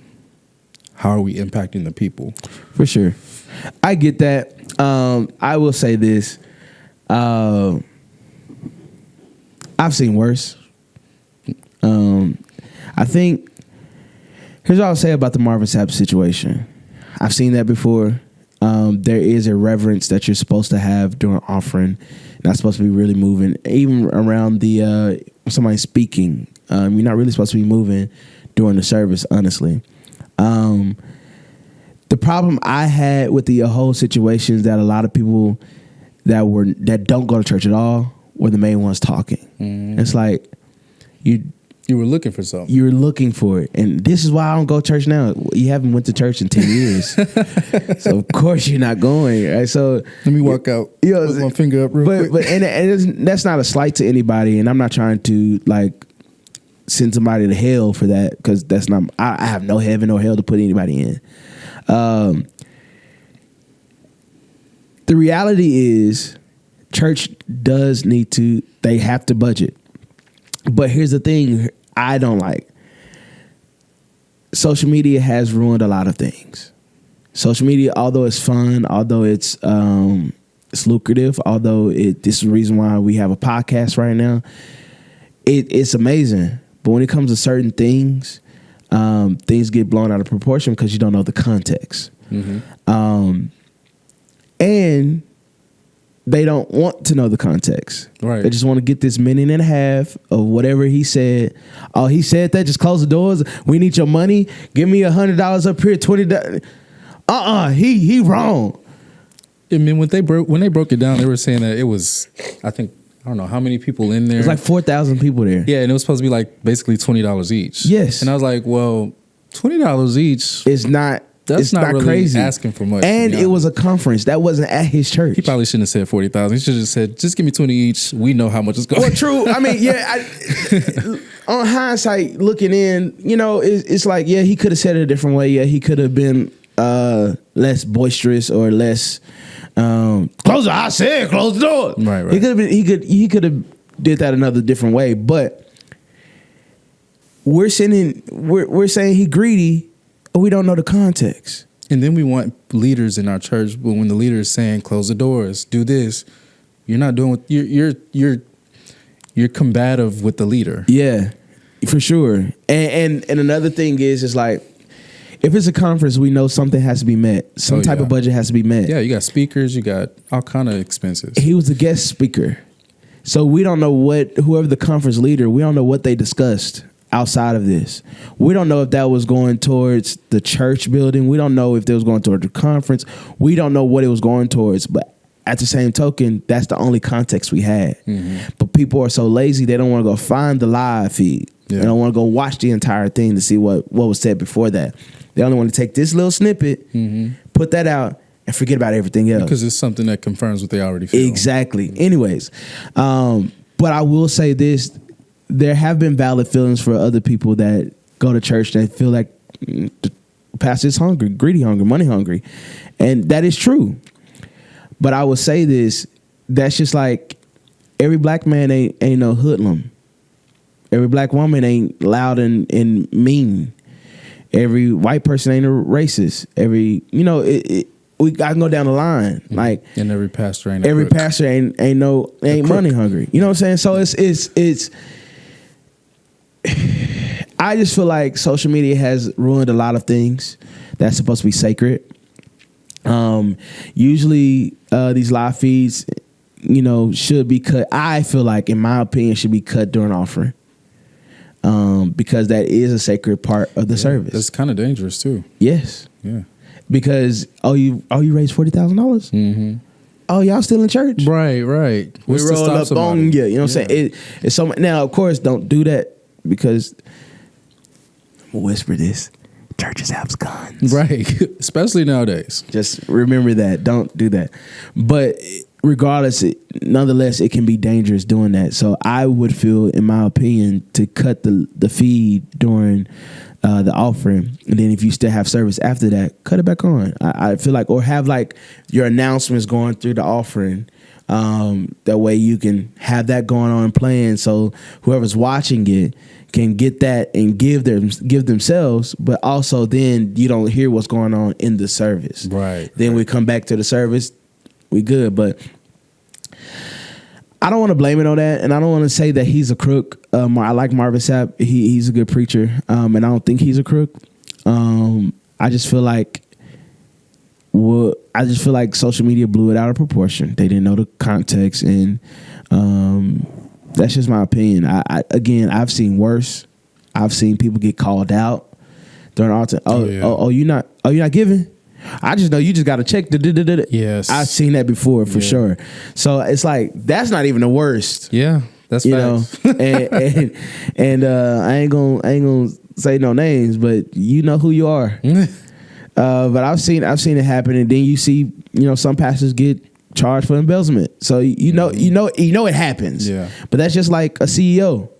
how are we impacting the people. For sure. I get that. I will say this. I've seen worse. I think, here's what I'll say about the Marvin Sapp situation. I've seen that before. There is a reverence that you're supposed to have during offering. Not supposed to be really moving. Even around the somebody speaking, you're not really supposed to be moving during the service, honestly. The problem I had with the whole situation is that a lot of people that don't go to church at all were the main ones talking. It's like you were looking for something. You were looking for it. And this is why I don't go to church now. You haven't went to church in 10 years. So, of course, you're not going. Right? So let me walk out. Put my finger up real quick. But that's not a slight to anybody. And I'm not trying to, like, send somebody to hell for that, because that's not. I have no heaven or hell to put anybody in. The reality is church does need to, they have to budget. But here's the thing I don't like. Social media has ruined a lot of things. Social media, although it's fun, although it's lucrative, although this is the reason why we have a podcast right now, it's amazing. But when it comes to certain things, things get blown out of proportion because you don't know the context. And they don't want to know the context. Right. They just want to get this minute and a half of whatever he said. Oh, he said that. Just close the doors. We need your money. Give me $100 up here. $20. He wrong. I mean, when they broke it down, they were saying that it was, I don't know how many people in there. It was like 4,000 people there. Yeah, and it was supposed to be like basically $20 each. Yes. And I was like, well, $20 each. That's not really crazy. Asking for much. And it was a conference. That wasn't at his church. He probably shouldn't have said 40,000. He should have said, just give me 20 each. We know how much it's going. Well, true. I mean, yeah. On hindsight, looking in, it's like, yeah, he could have said it a different way. Yeah, he could have been less boisterous or less. Close the door. Right. He could have been. He could have did that another different way. But we're saying he greedy. We don't know the context. And then we want leaders in our church, but when the leader is saying close the doors, do this, you're not doing what you're combative with the leader. Yeah, for sure. And another thing is, it's like, if it's a conference, we know something has to be met. Some type of budget has to be met. Yeah, you got speakers, you got all kind of expenses. He was a guest speaker. So we don't know whoever the conference leader, we don't know what they discussed outside of this. We don't know if that was going towards the church building. We don't know if they was going towards the conference. We don't know what it was going towards. But at the same token, that's the only context we had. But people are so lazy, they don't want to go find the live feed. Yeah. They don't want to go watch the entire thing to see what was said before that. They only want to take this little snippet, put that out, and forget about everything else. Because it's something that confirms what they already feel. Exactly. Anyways, but I will say this. There have been valid feelings for other people that go to church that feel like the pastor is hungry, greedy hungry, money hungry. And that is true. But I will say this, that's just like every black man ain't no hoodlum. Every black woman ain't loud and mean. Every white person ain't a racist. I can go down the line. Like, and every pastor ain't money hungry. You know what I'm saying? So it's I just feel like social media has ruined a lot of things that's supposed to be sacred. Usually these live feeds, should be cut. I feel like, in my opinion, should be cut during offering. Because that is a sacred part of the service. That's kind of dangerous too. Yes. Yeah. because you raised $40,000. Mm-hmm. Oh, y'all still in church? Right. We roll up on you. You know what I'm saying? It's so now. Of course, don't do that because I'm gonna whisper this. Churches have guns, right? Especially nowadays. Just remember that. Don't do that. But regardless, nonetheless, it can be dangerous doing that. So I would feel, in my opinion, to cut the feed during the offering, and then if you still have service after that, cut it back on. I feel like, or have like your announcements going through the offering. That way you can have that going on and playing, so whoever's watching it can get that and give themselves, but also then you don't hear what's going on in the service. Right. Then we come back to the service, we good. But I don't want to blame it on that, and I don't want to say that he's a crook. I like Marvin Sapp. He's a good preacher, and I don't think he's a crook. I just feel like social media blew it out of proportion. They didn't know the context, and that's just my opinion. I've seen worse. I've seen people get called out during altar. You're not giving. I just know you just got to check the. Yes, I've seen that before for sure. So it's like that's not even the worst. Yeah, that's facts. and I ain't gonna say no names, but you know who you are. But I've seen it happen, and then you see some pastors get charged for embezzlement. So you know it happens. Yeah. But that's just like a CEO.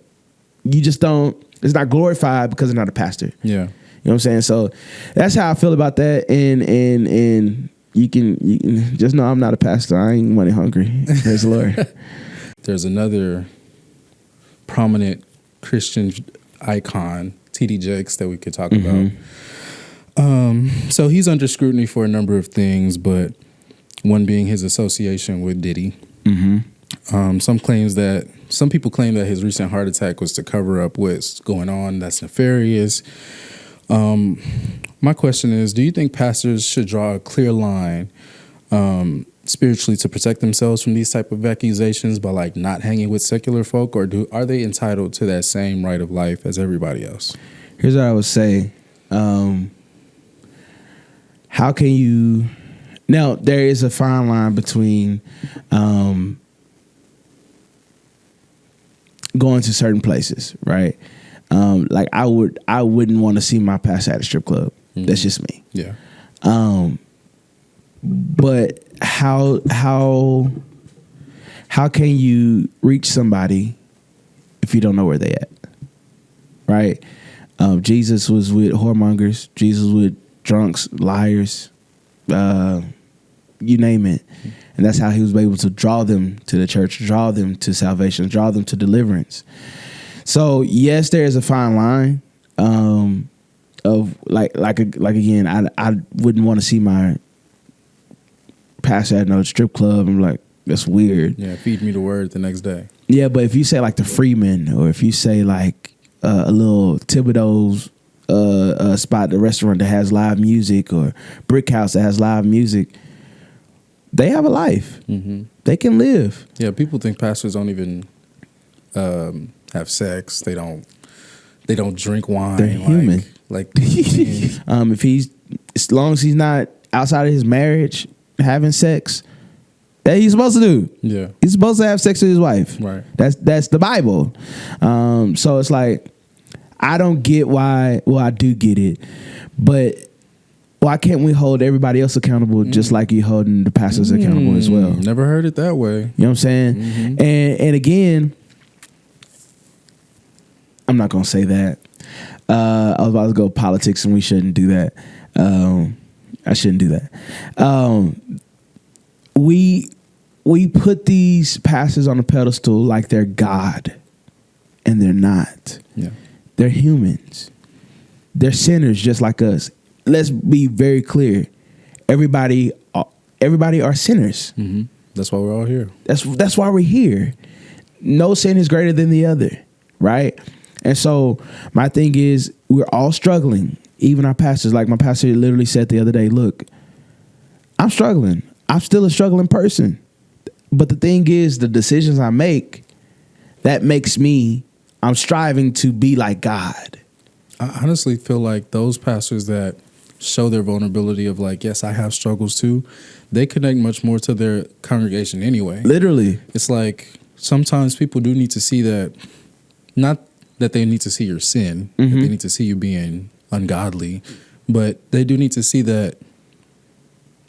You just don't. It's not glorified because they're not a pastor. Yeah. You know what I'm saying? So that's how I feel about that. And you can just know I'm not a pastor. I ain't money hungry. Praise the Lord. There's another prominent Christian icon, TD Jakes, that we could talk about. So he's under scrutiny for a number of things, but one being his association with Diddy. Mm-hmm. Some people claim that his recent heart attack was to cover up what's going on that's nefarious. My question is, do you think pastors should draw a clear line spiritually to protect themselves from these type of accusations by like not hanging with secular folk, or are they entitled to that same right of life as everybody else? Here's what I would say. How can you... Now, there is a fine line between going to certain places, right? Like I wouldn't want to see my pastor at a strip club. Mm-hmm. That's just me. Yeah. But how can you reach somebody if you don't know where they at? Right? Jesus was with whoremongers. Jesus was with drunks, liars, you name it. And that's how he was able to draw them to the church, draw them to salvation, draw them to deliverance. So yes, there is a fine line of like again, I wouldn't want to see my pastor at no strip club. I'm like, that's weird. Yeah, feed me the word the next day. Yeah, but if you say like the Freeman, or if you say like a little Thibodeau's spot, the restaurant that has live music, or Brick House that has live music, they have a life. Mm-hmm. They can live. Yeah, people think pastors don't even have sex. They don't drink wine. They're human. If he's, as long as he's not outside of his marriage having sex, that he's supposed to do. Yeah, he's supposed to have sex with his wife. Right. That's the Bible. So it's like, I don't get why. Well, I do get it, but why can't we hold everybody else accountable just like you holding the pastors accountable as well? Never heard it that way. You know what I'm saying? Mm-hmm. And again, I'm not gonna say that. I was about to go politics, and we shouldn't do that. I shouldn't do that. We put these pastors on a pedestal like they're God, and they're not. Yeah. They're humans. They're sinners just like us. Let's be very clear. Everybody are sinners. Mm-hmm. That's why we're all here. That's why we're here. No sin is greater than the other, right? And so my thing is, we're all struggling. Even our pastors. Like my pastor literally said the other day, look, I'm struggling. I'm still a struggling person. But the thing is, the decisions I make, that makes me, I'm striving to be like God. I honestly feel like those pastors that show their vulnerability of like, yes, I have struggles too, they connect much more to their congregation anyway. Literally. It's like sometimes people do need to see that, not that they need to see your sin, that they need to see you being ungodly, but they do need to see that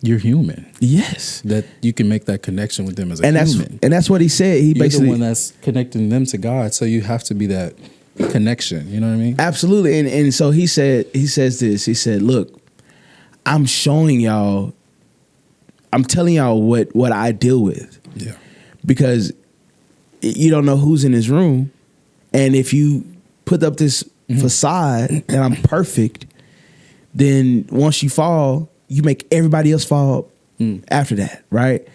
you're human. Yes. That you can make that connection with them as a human. And that's what he said. He You're basically the one that's connecting them to God, so you have to be that connection. You know what I mean? Absolutely. And so he says this. He said, look, I'm showing y'all, I'm telling y'all what I deal with. Yeah. Because you don't know who's in this room. And if you put up this facade that I'm perfect, then once you fall, you make everybody else fall after that, right?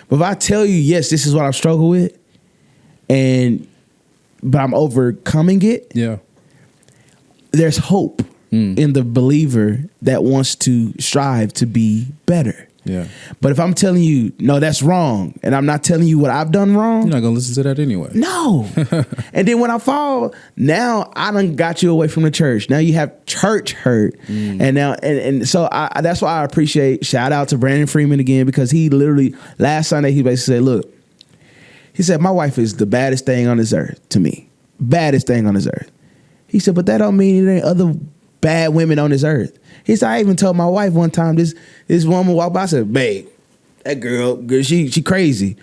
But if I tell you, yes, this is what I struggle with, but I'm overcoming it, Yeah. there's hope in the believer that wants to strive to be better. Yeah. But if I'm telling you, no, that's wrong, and I'm not telling you what I've done wrong, You're not gonna listen to that anyway. no. And then when I fall, now I done got you away from the church. Now you have church hurt. And now, and so that's why I appreciate, shout out to Brandon Freeman again, because he literally, last Sunday, he basically said, look, he said, my wife is the baddest thing on this earth to me. Baddest thing on this earth. He said, but that don't mean there ain't other bad women on this earth. He said, I even told my wife one time, this woman walked by, I said, babe, that girl, she crazy.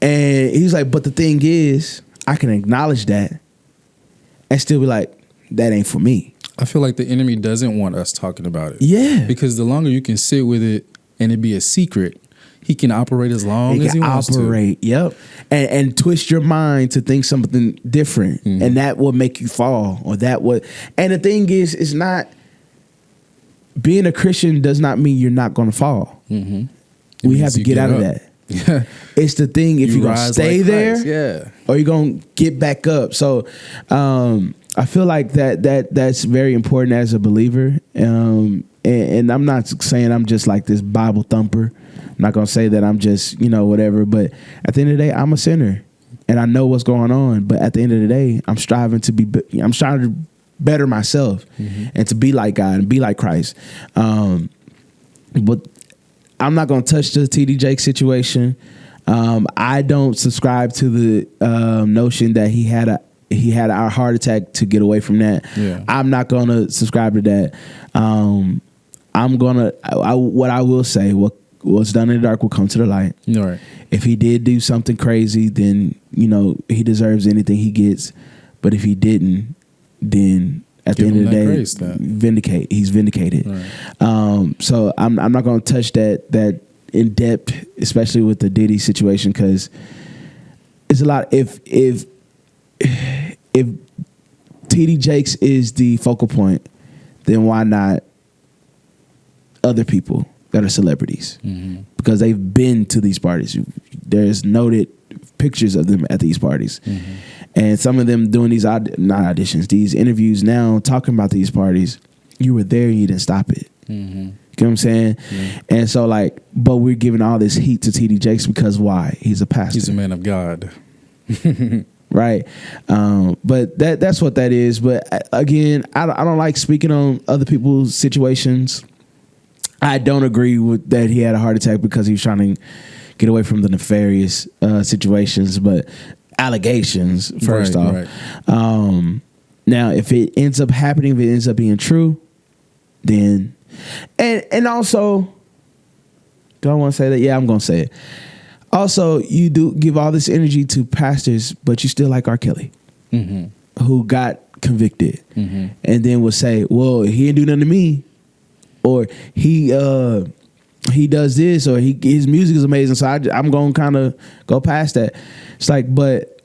And he's like, but the thing is, I can acknowledge that and still be like, that ain't for me. I feel like the enemy doesn't want us talking about it. Yeah. Because the longer you can sit with it and it be a secret, he can operate as long as he wants to. Yep. And twist your mind to think something different. And that will make you fall. And the thing is, it's not, being a Christian does not mean you're not going to fall. We have to get out of that. Yeah. It's the thing, if you're going to stay like there, Christ, or you're going to get back up. So I feel like that's very important as a believer. And I'm not saying I'm just like this Bible thumper. I'm not going to say that I'm just, whatever. But at the end of the day, I'm a sinner. And I know what's going on. But at the end of the day, I'm striving to better myself and to be like God and be like Christ. But I'm not going to touch the TD Jakes situation. I don't subscribe to the notion that he had a heart attack to get away from that. Yeah. I'm not going to subscribe to that. What I will say, what's done in the dark will come to the light. Right. If he did do something crazy, then, he deserves anything he gets. But if he didn't, then at the end of the day, he's vindicated. Right. So I'm not going to touch that in depth, especially with the Diddy situation, because it's a lot. If TD Jakes is the focal point, then why not other people that are celebrities? Because they've been to these parties. There's noted pictures of them at these parties. And some of them doing these these interviews now, talking about these parties. You were there and you didn't stop it. You know what I'm saying? And so but we're giving all this heat to TD Jakes because why? He's a pastor. He's a man of God. Right. But that's what that is. But again, I don't like speaking on other people's situations. I don't agree with that he had a heart attack because he was trying to get away from the nefarious situations, but allegations first off. Right. Now, if it ends up happening, if it ends up being true, then and also, do I want to say that? Yeah, I'm going to say it. Also, you do give all this energy to pastors, but you still like R. Kelly, who got convicted, and then will say, "Well, he didn't do nothing to me," or he does this, or his music is amazing, so I'm going to kind of go past that. It's like, but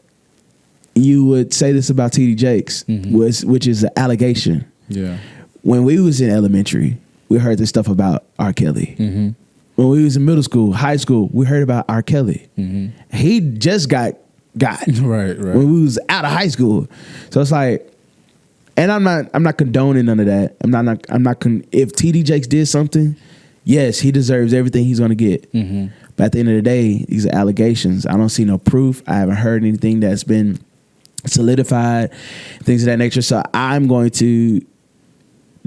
you would say this about TD Jakes, which is an allegation. Yeah. When we was in elementary, we heard this stuff about R. Kelly. When we was in middle school, high school, we heard about R. Kelly. He just got right when we was out of high school. So it's like, and I'm not condoning none of that. If TD Jakes did something, yes, he deserves everything he's going to get. But at the end of the day, these are allegations. I don't see no proof. I haven't heard anything that's been solidified, things of that nature. So I'm going to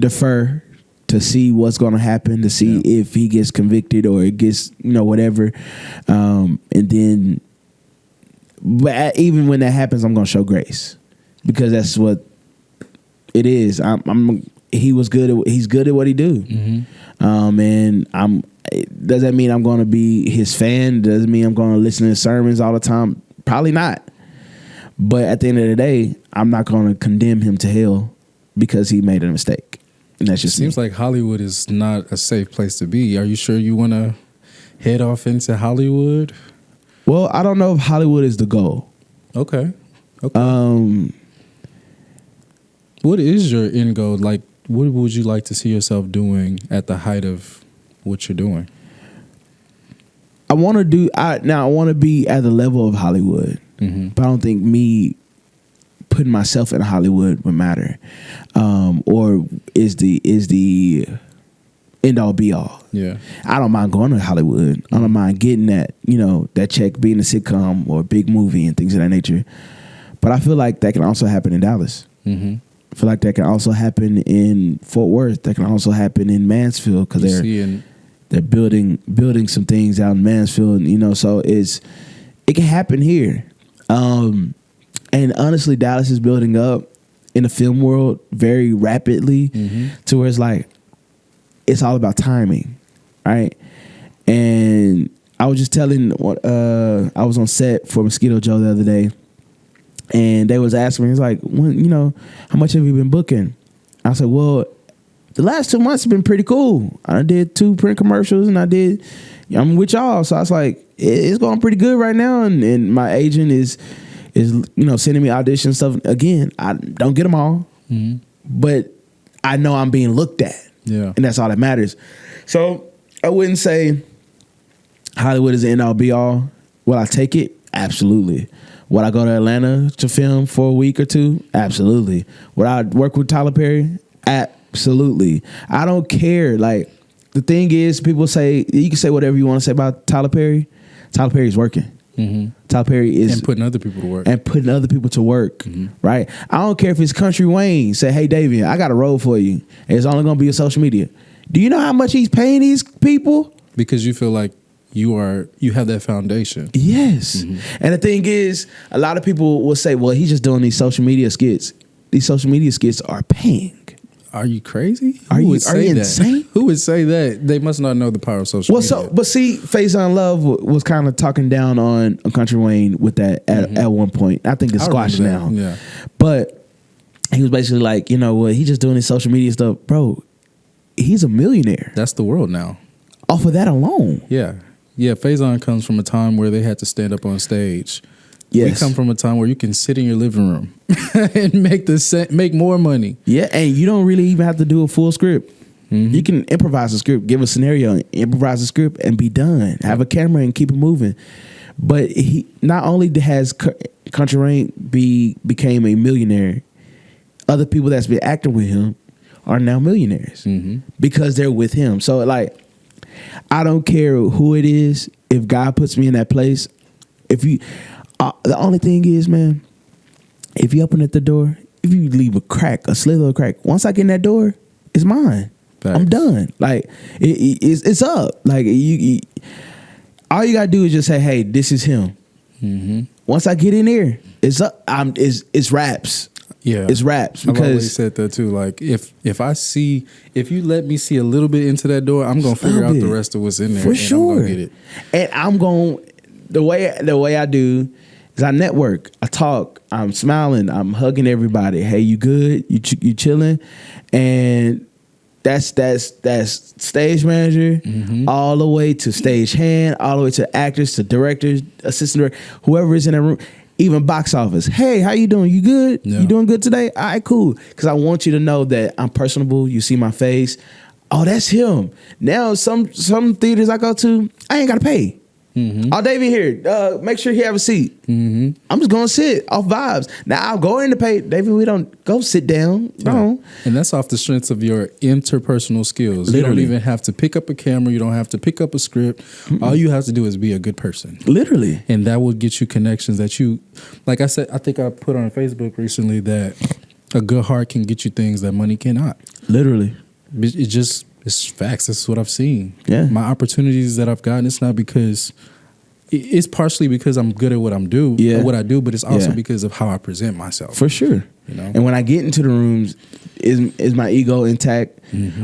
defer to see what's going to happen, to see if he gets convicted or it gets, whatever. And then, but even when that happens, I'm going to show grace because that's what it is. He's good at what he do. And does that mean I'm going to be his fan? Does it mean I'm going to listen to his sermons all the time? Probably not. But at the end of the day, I'm not going to condemn him to hell because he made a mistake. And that's just seems like Hollywood is not a safe place to be. Are you sure you want to head off into Hollywood? Well, I don't know if Hollywood is the goal. Okay. What is your end goal? Like, what would you like to see yourself doing at the height of what you're doing? I want to be at the level of Hollywood, but I don't think me putting myself in Hollywood would matter, or is the end all be all. Yeah, I don't mind going to Hollywood. I don't mind getting that that check, being a sitcom or a big movie and things of that nature. But I feel like that can also happen in Dallas. I feel like that can also happen in Fort Worth. That can also happen in Mansfield because they're building some things out in Mansfield. So it can happen here. And honestly, Dallas is building up in the film world very rapidly to where it's like it's all about timing, right? And I was just telling I was on set for Mosquito Joe the other day. And they was asking me, it's like, how much have you been booking? I said, well, the last 2 months have been pretty cool. I did 2 print commercials and I'm with y'all. So I was like, it's going pretty good right now. And my agent is sending me audition stuff. Again, I don't get them all, but I know I'm being looked at. Yeah. And that's all that matters. So I wouldn't say Hollywood is the end all be all. Will I take it? Absolutely. Would I go to Atlanta to film for a week or 2? Absolutely. Would I work with Tyler Perry? Absolutely. I don't care. Like, the thing is, people say, you can say whatever you want to say about Tyler Perry. Tyler Perry's working. Tyler Perry is... And putting other people to work. Right? I don't care if it's Country Wayne. Say, hey, Davian, I got a role for you. And it's only going to be on social media. Do you know how much he's paying these people? Because you feel like you have that foundation. Yes. And the thing is, a lot of people will say, well, he's just doing these social media skits. These social media skits are paying. Are you crazy? Are you insane? Who would say that? They must not know the power of social media. But see, Faison Love was kind of talking down on Country Wayne with that at one point. I think it's squashed now. Yeah. But he was basically like, he's just doing his social media stuff. Bro, he's a millionaire. That's the world now. Off of that alone. Yeah. Yeah, Faison comes from a time where they had to stand up on stage. Yes. We come from a time where you can sit in your living room and make more money. Yeah, and you don't really even have to do a full script. You can improvise a script, give a scenario, improvise a script, and be done. Have a camera and keep it moving. But he not only has Country Wayne became a millionaire, other people that's been acting with him are now millionaires because they're with him. So I don't care who it is. If God puts me in that place, the only thing is, man, if you open at the door, if you leave a slither of crack, once I get in that door, it's mine. Thanks. I'm done. Like it's up. Like all you gotta do is just say, hey, this is him. Once I get in there, it's up. It's raps. Yeah, it's raps. Because I've always said that too. Like if you let me see a little bit into that door, I'm gonna figure out the rest of what's in there. For sure. I'm gonna get it. And I'm going the way I do is I network, I talk, I'm smiling, I'm hugging everybody. Hey, you good? You chilling? And that's stage manager all the way to stage hand, all the way to actors, to directors, assistant director, whoever is in that room. Even box office. Hey, how you doing? You good? Yeah. You doing good today? All right, cool. Because I want you to know that I'm personable. You see my face. Oh, that's him. Now, some theaters I go to, I ain't got to pay. Oh, Davian here. Make sure he have a seat. I'm just going to sit off vibes. Now, I'll go in to pay. Davian, we don't go sit down. No. Yeah. And that's off the strength of your interpersonal skills. Literally. You don't even have to pick up a camera. You don't have to pick up a script. All you have to do is be a good person. Literally. And that will get you connections that you, like I said, I think I put on Facebook recently that a good heart can get you things that money cannot. Literally. It's facts. That's what I've seen. Yeah. My opportunities that I've gotten, it's not because it's partially because I'm good at what I do, but it's also because of how I present myself. For sure. You know? And when I get into the rooms, is my ego intact,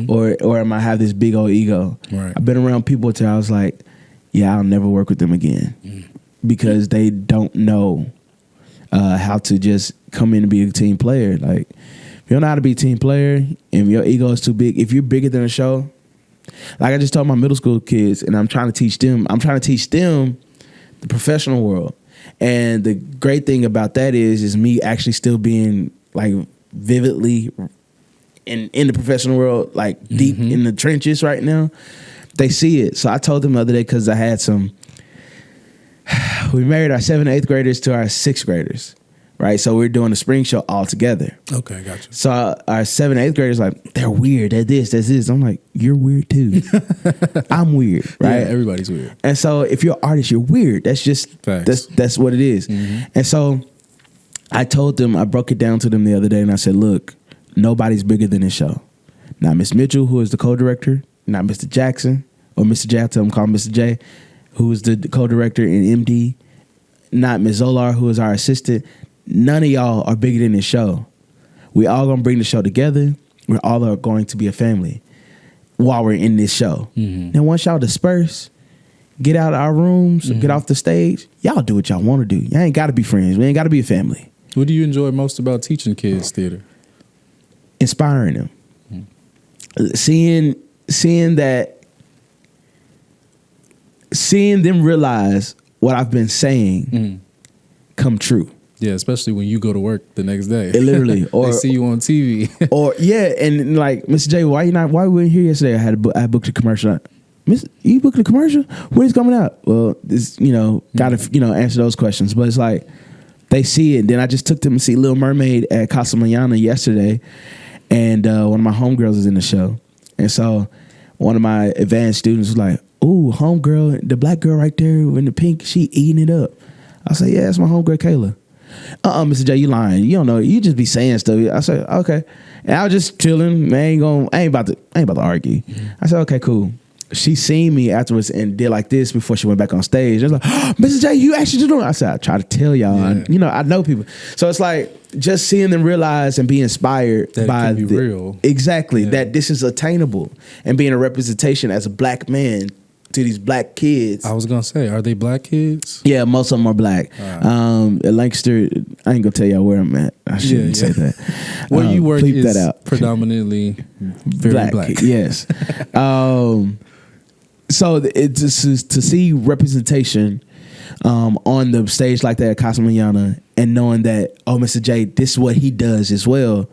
or am I have this big old ego? Right. I've been around people till I was like, yeah, I'll never work with them again because they don't know how to just come in and be a team player. Like, if you don't know how to be a team player and your ego is too big, if you're bigger than a show, like I just told my middle school kids, and I'm trying to teach them the professional world. And the great thing about that is me actually still being like vividly in the professional world, like deep in the trenches right now. They see it. So I told them the other day, because I had we married our 7th and 8th graders to our 6th graders, right? So we're doing the spring show all together. Okay, gotcha. So our 7th and 8th graders like, they're weird, they're this, that's this. I'm like, you're weird too. I'm weird, right? Yeah, everybody's weird. And so if you're an artist, you're weird. That's just that's what it is. And so I told them, I broke it down to them the other day, and I said, look, nobody's bigger than this show. Not Miss Mitchell, who is the co-director, not Mr. Jackson, or Mr. J, I'm calling Mr. J, who is the co-director and MD, not Ms. Zolar, who is our assistant. None of y'all are bigger than this show. We all gonna bring the show together. We're all are going to be a family while we're in this show. Then once y'all disperse, get out of our rooms, get off the stage, y'all do what y'all want to do. Y'all ain't got to be friends. We ain't got to be a family. What do you enjoy most about teaching kids theater? Inspiring them. Seeing them realize what I've been saying come true. Yeah, especially when you go to work the next day. Literally. Or they see you on TV. Or and like, Mr. J, why we weren't here yesterday? I booked a commercial. Miss, you booked a commercial? When is it coming out? Well, this, gotta answer those questions. But it's like, they see it. Then I just took them to see Little Mermaid at Casa Mañana yesterday. And one of my homegirls is in the show. And so one of my advanced students was like, ooh, homegirl, the black girl right there in the pink, she eating it up. I say, yeah, that's my homegirl Kayla. Mr. J, you lying. You don't know. You just be saying stuff. I said, okay. And I was just chilling. I ain't about to argue. I said, okay, cool. She seen me afterwards and did like this before she went back on stage. I was like, oh, Mr. J, you actually doing it? I said, I try to tell y'all. Yeah. I know people. So it's like just seeing them realize and be inspired that by it can be real. Exactly. Yeah. That this is attainable, and being a representation as a black man to these black kids. I was gonna say, are they black kids? Yeah, most of them are black. Right. At Lancaster, I ain't gonna tell y'all where I'm at. I shouldn't say that. Where you work is that out. Predominantly very black. Yes. So it's just to see representation on the stage like that at Casa Mañana, and knowing that, oh, Mr. J, this is what he does as well.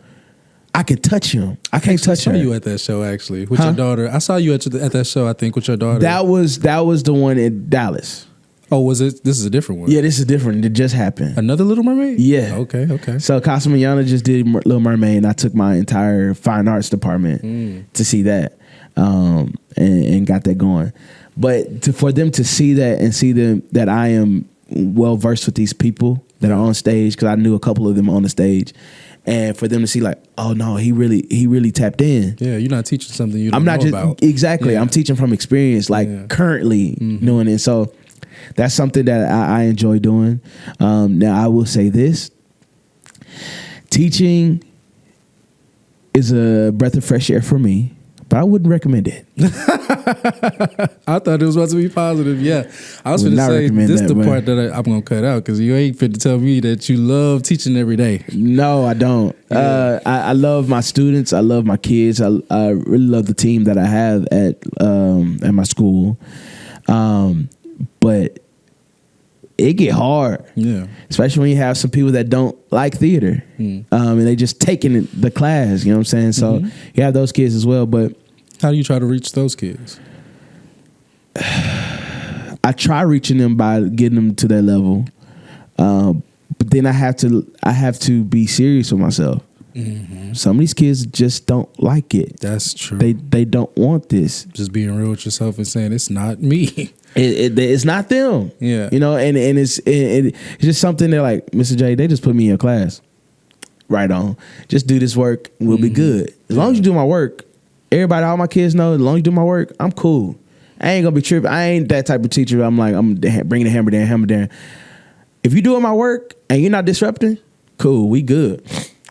I can touch him. I can't touch her. I saw you at that show actually with your daughter. I saw you at that show, I think, with your daughter. That was the one in Dallas. Oh, was it? This is a different one. Yeah, this is different. It just happened. Another Little Mermaid? Yeah. Okay. So Casa Mañana just did Little Mermaid, and I took my entire fine arts department to see that, and got that going. But for them to see that and see that I am well versed with these people that are on stage, because I knew a couple of them on the stage. And for them to see like, oh no, he really tapped in. Yeah, you're not teaching something you don't know about. Exactly. Yeah. I'm teaching from experience, like currently doing it. So that's something that I enjoy doing. Now I will say this: teaching is a breath of fresh air for me, but I wouldn't recommend it. I thought it was about to be positive. Yeah, I was going to say this is the part that I'm going to cut out, because you ain't fit to tell me that you love teaching every day. No, I don't. Yeah. I love my students. I love my kids. I really love the team that I have at my school. But it get hard. Yeah, especially when you have some people that don't like theater, and they just taking the class. You know what I'm saying? So you have those kids as well, but. How do you try to reach those kids? I try reaching them by getting them to that level, but then I have to be serious with myself. Some of these kids just don't like it. That's true. They don't want this. Just being real with yourself and saying it's not me. It's not them. Yeah, and it's just something they're like, Mr. J, they just put me in your class. Right on. Just do this work. We'll be good. As long as you do my work, everybody, all my kids know, as long as you do my work, I'm cool. I ain't gonna be tripping. I ain't that type of teacher. I'm like, I'm bringing the hammer down. If you doing my work and you're not disrupting, cool, we good.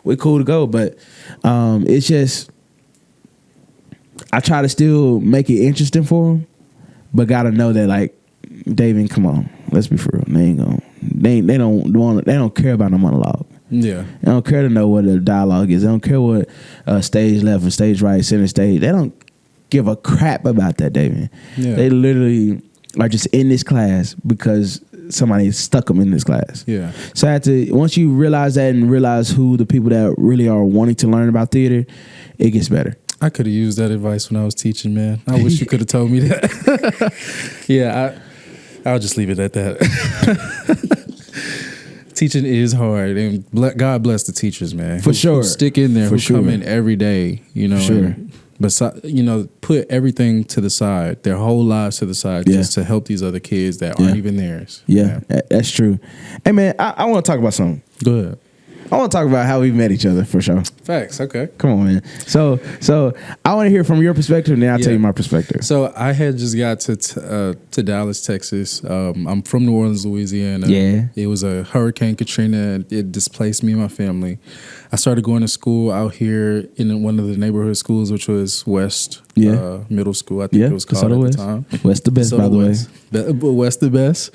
We cool to go. But it's just, I try to still make it interesting for them, but gotta know that, like, Davian, come on, let's be for real. They don't care about no monologue. Yeah, they don't care to know what the dialogue is. They don't care what stage left and stage right, center stage. They don't give a crap about that, Davian. Yeah. They literally are just in this class because somebody stuck them in this class. Yeah. So once you realize that and realize who the people that really are wanting to learn about theater, it gets better. I could have used that advice when I was teaching, man. I wish you could have told me that. Yeah, I'll just leave it at that. Teaching is hard, and God bless the teachers, man. For sure. Who stick in there, who come in every day, you know. Sure. But, you know, put everything to the side, their whole lives to the side, just to help these other kids that aren't even theirs. Yeah, that's true. Hey, man, I want to talk about something. Go ahead. I want to talk about how we met each other, for sure. Facts, okay. Come on, man. So I want to hear from your perspective, and then I'll tell you my perspective. So I had just got to Dallas, Texas. I'm from New Orleans, Louisiana. Yeah. It was a Hurricane Katrina. It displaced me and my family. I started going to school out here in one of the neighborhood schools, which was West Middle School, I think it was called at the time. West the best, by the way. West the best.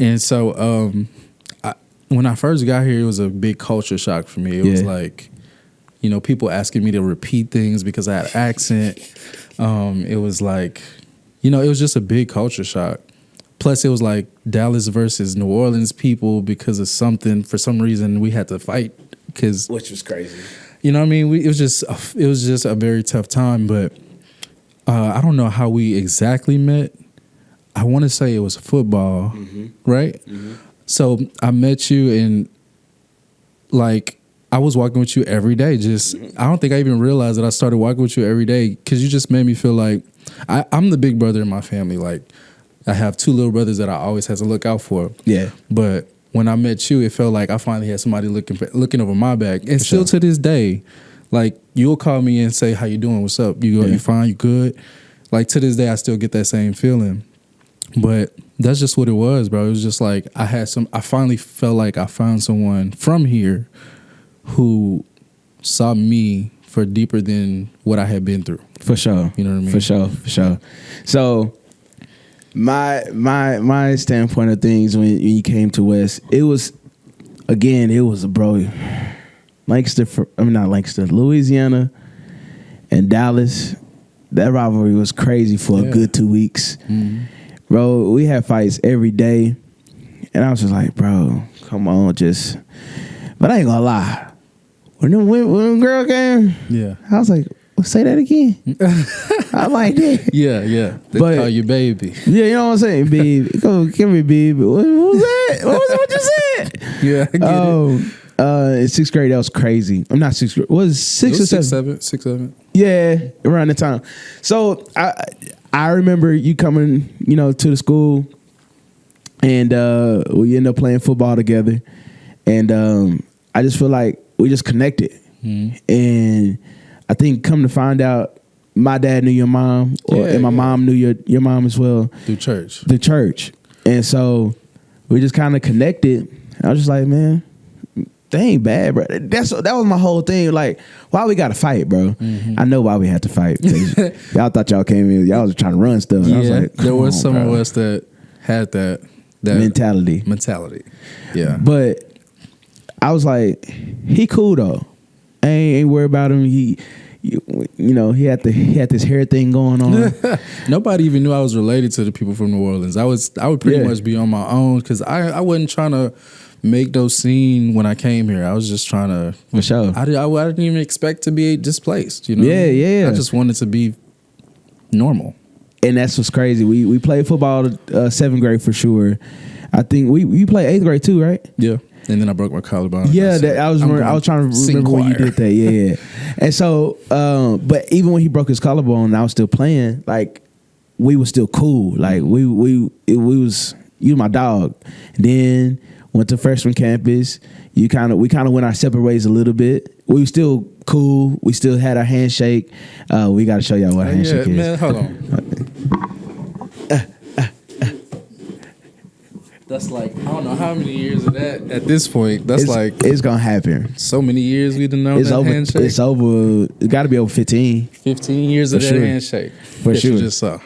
And so when I first got here, it was a big culture shock for me. It was like, you know, people asking me to repeat things because I had an accent. It was like, you know, it was just a big culture shock. Plus, it was like Dallas versus New Orleans people because of something. For some reason, we had to fight. Which was crazy. You know what I mean? It was just a very tough time. But I don't know how we exactly met. I want to say it was football, right? Mm-hmm. So I met you and, like, I was walking with you every day. I don't think I even realized that I started walking with you every day because you just made me feel like I'm the big brother in my family. Like, I have two little brothers that I always had to look out for. Yeah. But when I met you, it felt like I finally had somebody looking over my back. And still to this day, like, you'll call me and say, how you doing? What's up? You fine? You good? Like, to this day, I still get that same feeling. But that's just what it was, bro. It was just like I finally felt like I found someone from here who saw me for deeper than what I had been through. For sure. You know what I mean? For sure. So my standpoint of things when you came to West, it was Louisiana and Dallas. That rivalry was crazy for a good 2 weeks. Mm-hmm. Bro, we had fights every day. And I was just like, bro, come on, but I ain't gonna lie. When the girl came, I was like, well, say that again. I like that. Yeah. They call you baby. Yeah, you know what I'm saying? Baby. Come give me baby. What was that? What you said? Yeah, I get it. In sixth grade, that was crazy. I'm not sixth grade. Was it sixth or seven? Six, seven. Yeah, around the time. So I remember you coming, you know, to the school, and we ended up playing football together, and I just feel like we just connected, and I think come to find out, my dad knew your mom, and my mom knew your mom as well through church. The church, and so we just kind of connected. I was just like, man, they ain't bad, bro. That was my whole thing. Like, why we got to fight, bro? Mm-hmm. I know why we had to fight. Y'all thought y'all came in, y'all was trying to run stuff. Yeah, I was like, there was some of us that had that mentality. Yeah, but I was like, he cool though. I ain't worried about him. He had this hair thing going on. Nobody even knew I was related to the people from New Orleans. I would pretty much be on my own because I wasn't trying to make those scene when I came here. I was just trying to. For sure. I didn't even expect to be displaced. You know. Yeah. I just wanted to be normal. And that's what's crazy. We played football 7th grade for sure. I think you played 8th grade too, right? Yeah. And then I broke my collarbone. Yeah, I was trying to remember when you did that. Yeah. And so, but even when he broke his collarbone, and I was still playing. Like, we were still cool. Like we was you my dog. And then went to freshman campus. We kind of went our separate ways a little bit. We were still cool. We still had our handshake. We got to show y'all what a handshake is. Man, hold on. That's like, I don't know how many years of that at this point. It's gonna happen. So many years we didn't know that handshake. It's over. It got to be over 15. 15 years of that handshake. For sure. You just saw.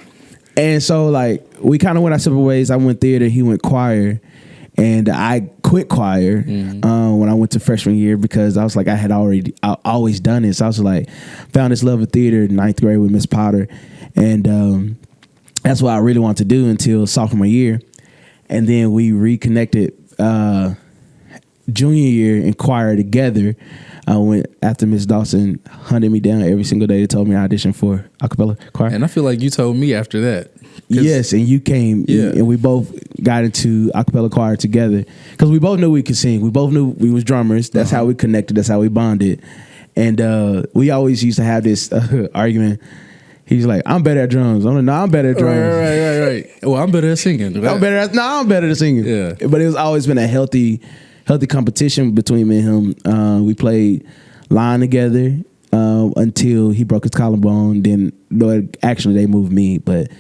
And so, like, we kind of went our separate ways. I went theater, he went choir, and I quit choir when I went to freshman year because I was like, I always done it. So I was like, found this love of theater in 9th grade with Miss Potter, and that's what I really wanted to do until sophomore year. And then we reconnected junior year in choir together. I went after Miss Dawson hunted me down every single day. They told me I auditioned for acapella choir. And I feel like you told me after that. Yes, and you came, and we both got into acapella choir together because we both knew we could sing. We both knew we was drummers. That's how we connected. That's how we bonded. And we always used to have this argument. He's like, I'm better at drums. I'm like, no, I'm better at drums. Right. Well, I'm better at singing. Right? I'm better at singing. Yeah. But it was always been a healthy competition between me and him. We played line together until he broke his collarbone. Then, actually, they moved me, but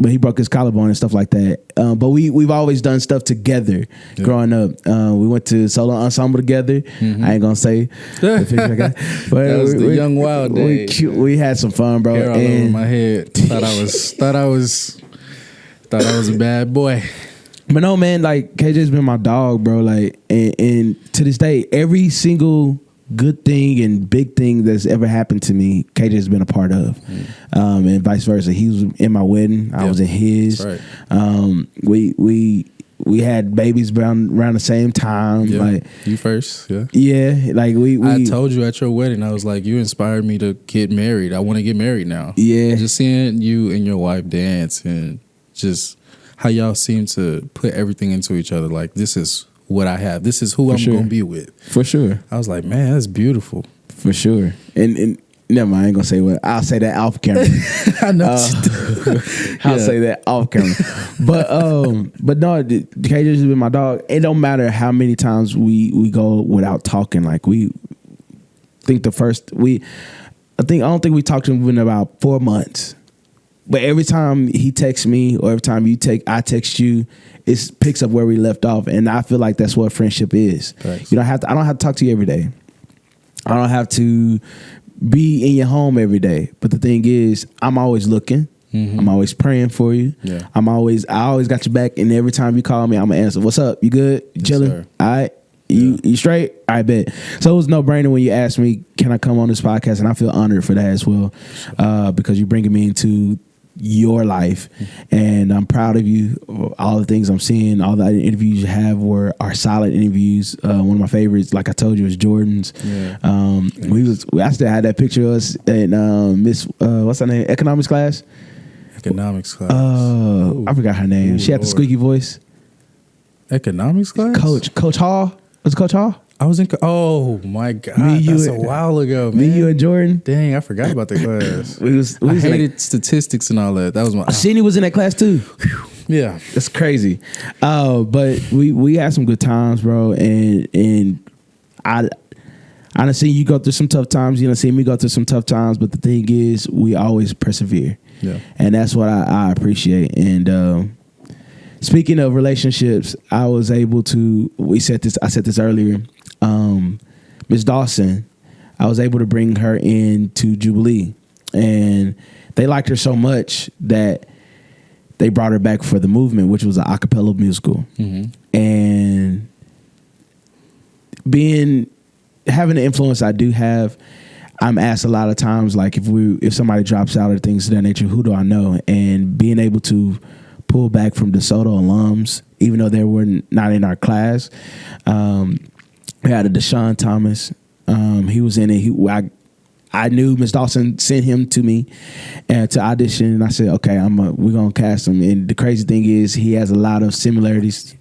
he broke his collarbone and stuff like that. But we've always done stuff together growing up. We went to solo ensemble together. I ain't gonna say the picture I got, but that was the young wild days. We had some fun, bro. Hair all over my head. Thought I was a bad boy. But no, man, like KJ's been my dog, bro. Like, and to this day, every single good thing and big thing that's ever happened to me, KJ has been a part of, and vice versa. He was in my wedding, I was in his. That's right. We had babies around the same time. Yeah. Like you first, like we. I told you at your wedding, I was like, you inspired me to get married. I want to get married now. Yeah, just seeing you and your wife dance and just how y'all seem to put everything into each other. Like, this is what I have. This is who I'm going to be with. For sure. I was like, man, that's beautiful. For sure. And never mind, I ain't going to say what. I'll say that off camera. I know. I'll say that off camera. But no, KJ's been my dog. It don't matter how many times we go without talking. Like, I don't think we talked to him in about 4 months. But every time he texts me or every time I text you, it picks up where we left off. And I feel like that's what friendship is. Thanks. I don't have to talk to you every day. I don't have to be in your home every day. But the thing is, I'm always looking. I'm always praying for you. Yeah. I always got your back. And every time you call me, I'm going to answer. What's up? You good? You chilling? Sir. All right. You straight? I bet. So it was no brainer when you asked me, can I come on this podcast? And I feel honored for that as well, because you're bringing me into your life, and I'm proud of you. All the things I'm seeing, all the interviews you have are solid interviews. One of my favorites, like I told you, was Jordan's. I still had that picture of us in Miss what's her name, economics class. I forgot her name. She had the squeaky voice. Economics class. Coach Hall. Was it Coach Hall? I was in. Oh my God, that's a while ago, man. Me, you, and Jordan. Dang, I forgot about the class. I hated statistics and all that. That was my. Sydney was in that class too. Yeah, that's crazy. But we had some good times, bro. And I done seen you go through some tough times. You done seen me go through some tough times. But the thing is, we always persevere. Yeah, and that's what I appreciate. And speaking of relationships, I was able to. I said this earlier. Miss Dawson, I was able to bring her into Jubilee, and they liked her so much that they brought her back for the movement, which was an a cappella musical. And having the influence I do have, I'm asked a lot of times, like if somebody drops out or things of that nature, who do I know? And being able to pull back from DeSoto alums, even though they were not in our class. We had a Deshaun Thomas. He was in it. I knew Miss Dawson sent him to me to audition, and I said, "Okay, we're gonna cast him." And the crazy thing is, he has a lot of similarities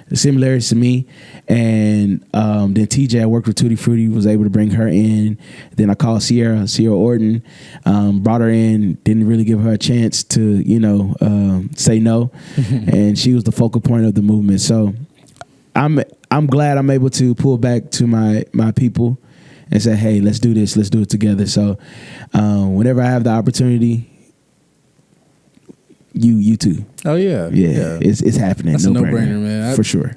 to me. And then TJ, I worked with Tutti Frutti, was able to bring her in. Then I called Sierra Orton, brought her in. Didn't really give her a chance to, say no, and she was the focal point of the movement. So I'm glad I'm able to pull back to my people and say, hey, let's do this. Let's do it together. So whenever I have the opportunity, you too. Oh, yeah. Yeah. It's happening. That's a no-brainer, man. For sure.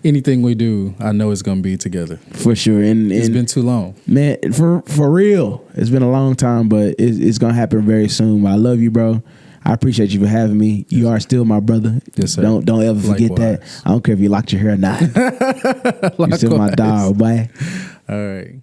Anything we do, I know it's going to be together. For sure. And it's been too long. Man, for real. It's been a long time, but it's going to happen very soon. I love you, bro. I appreciate you for having me. You are still my brother. Yes, sir. Don't ever forget that. I don't care if you locked your hair or not. You're still my dog, boy. All right.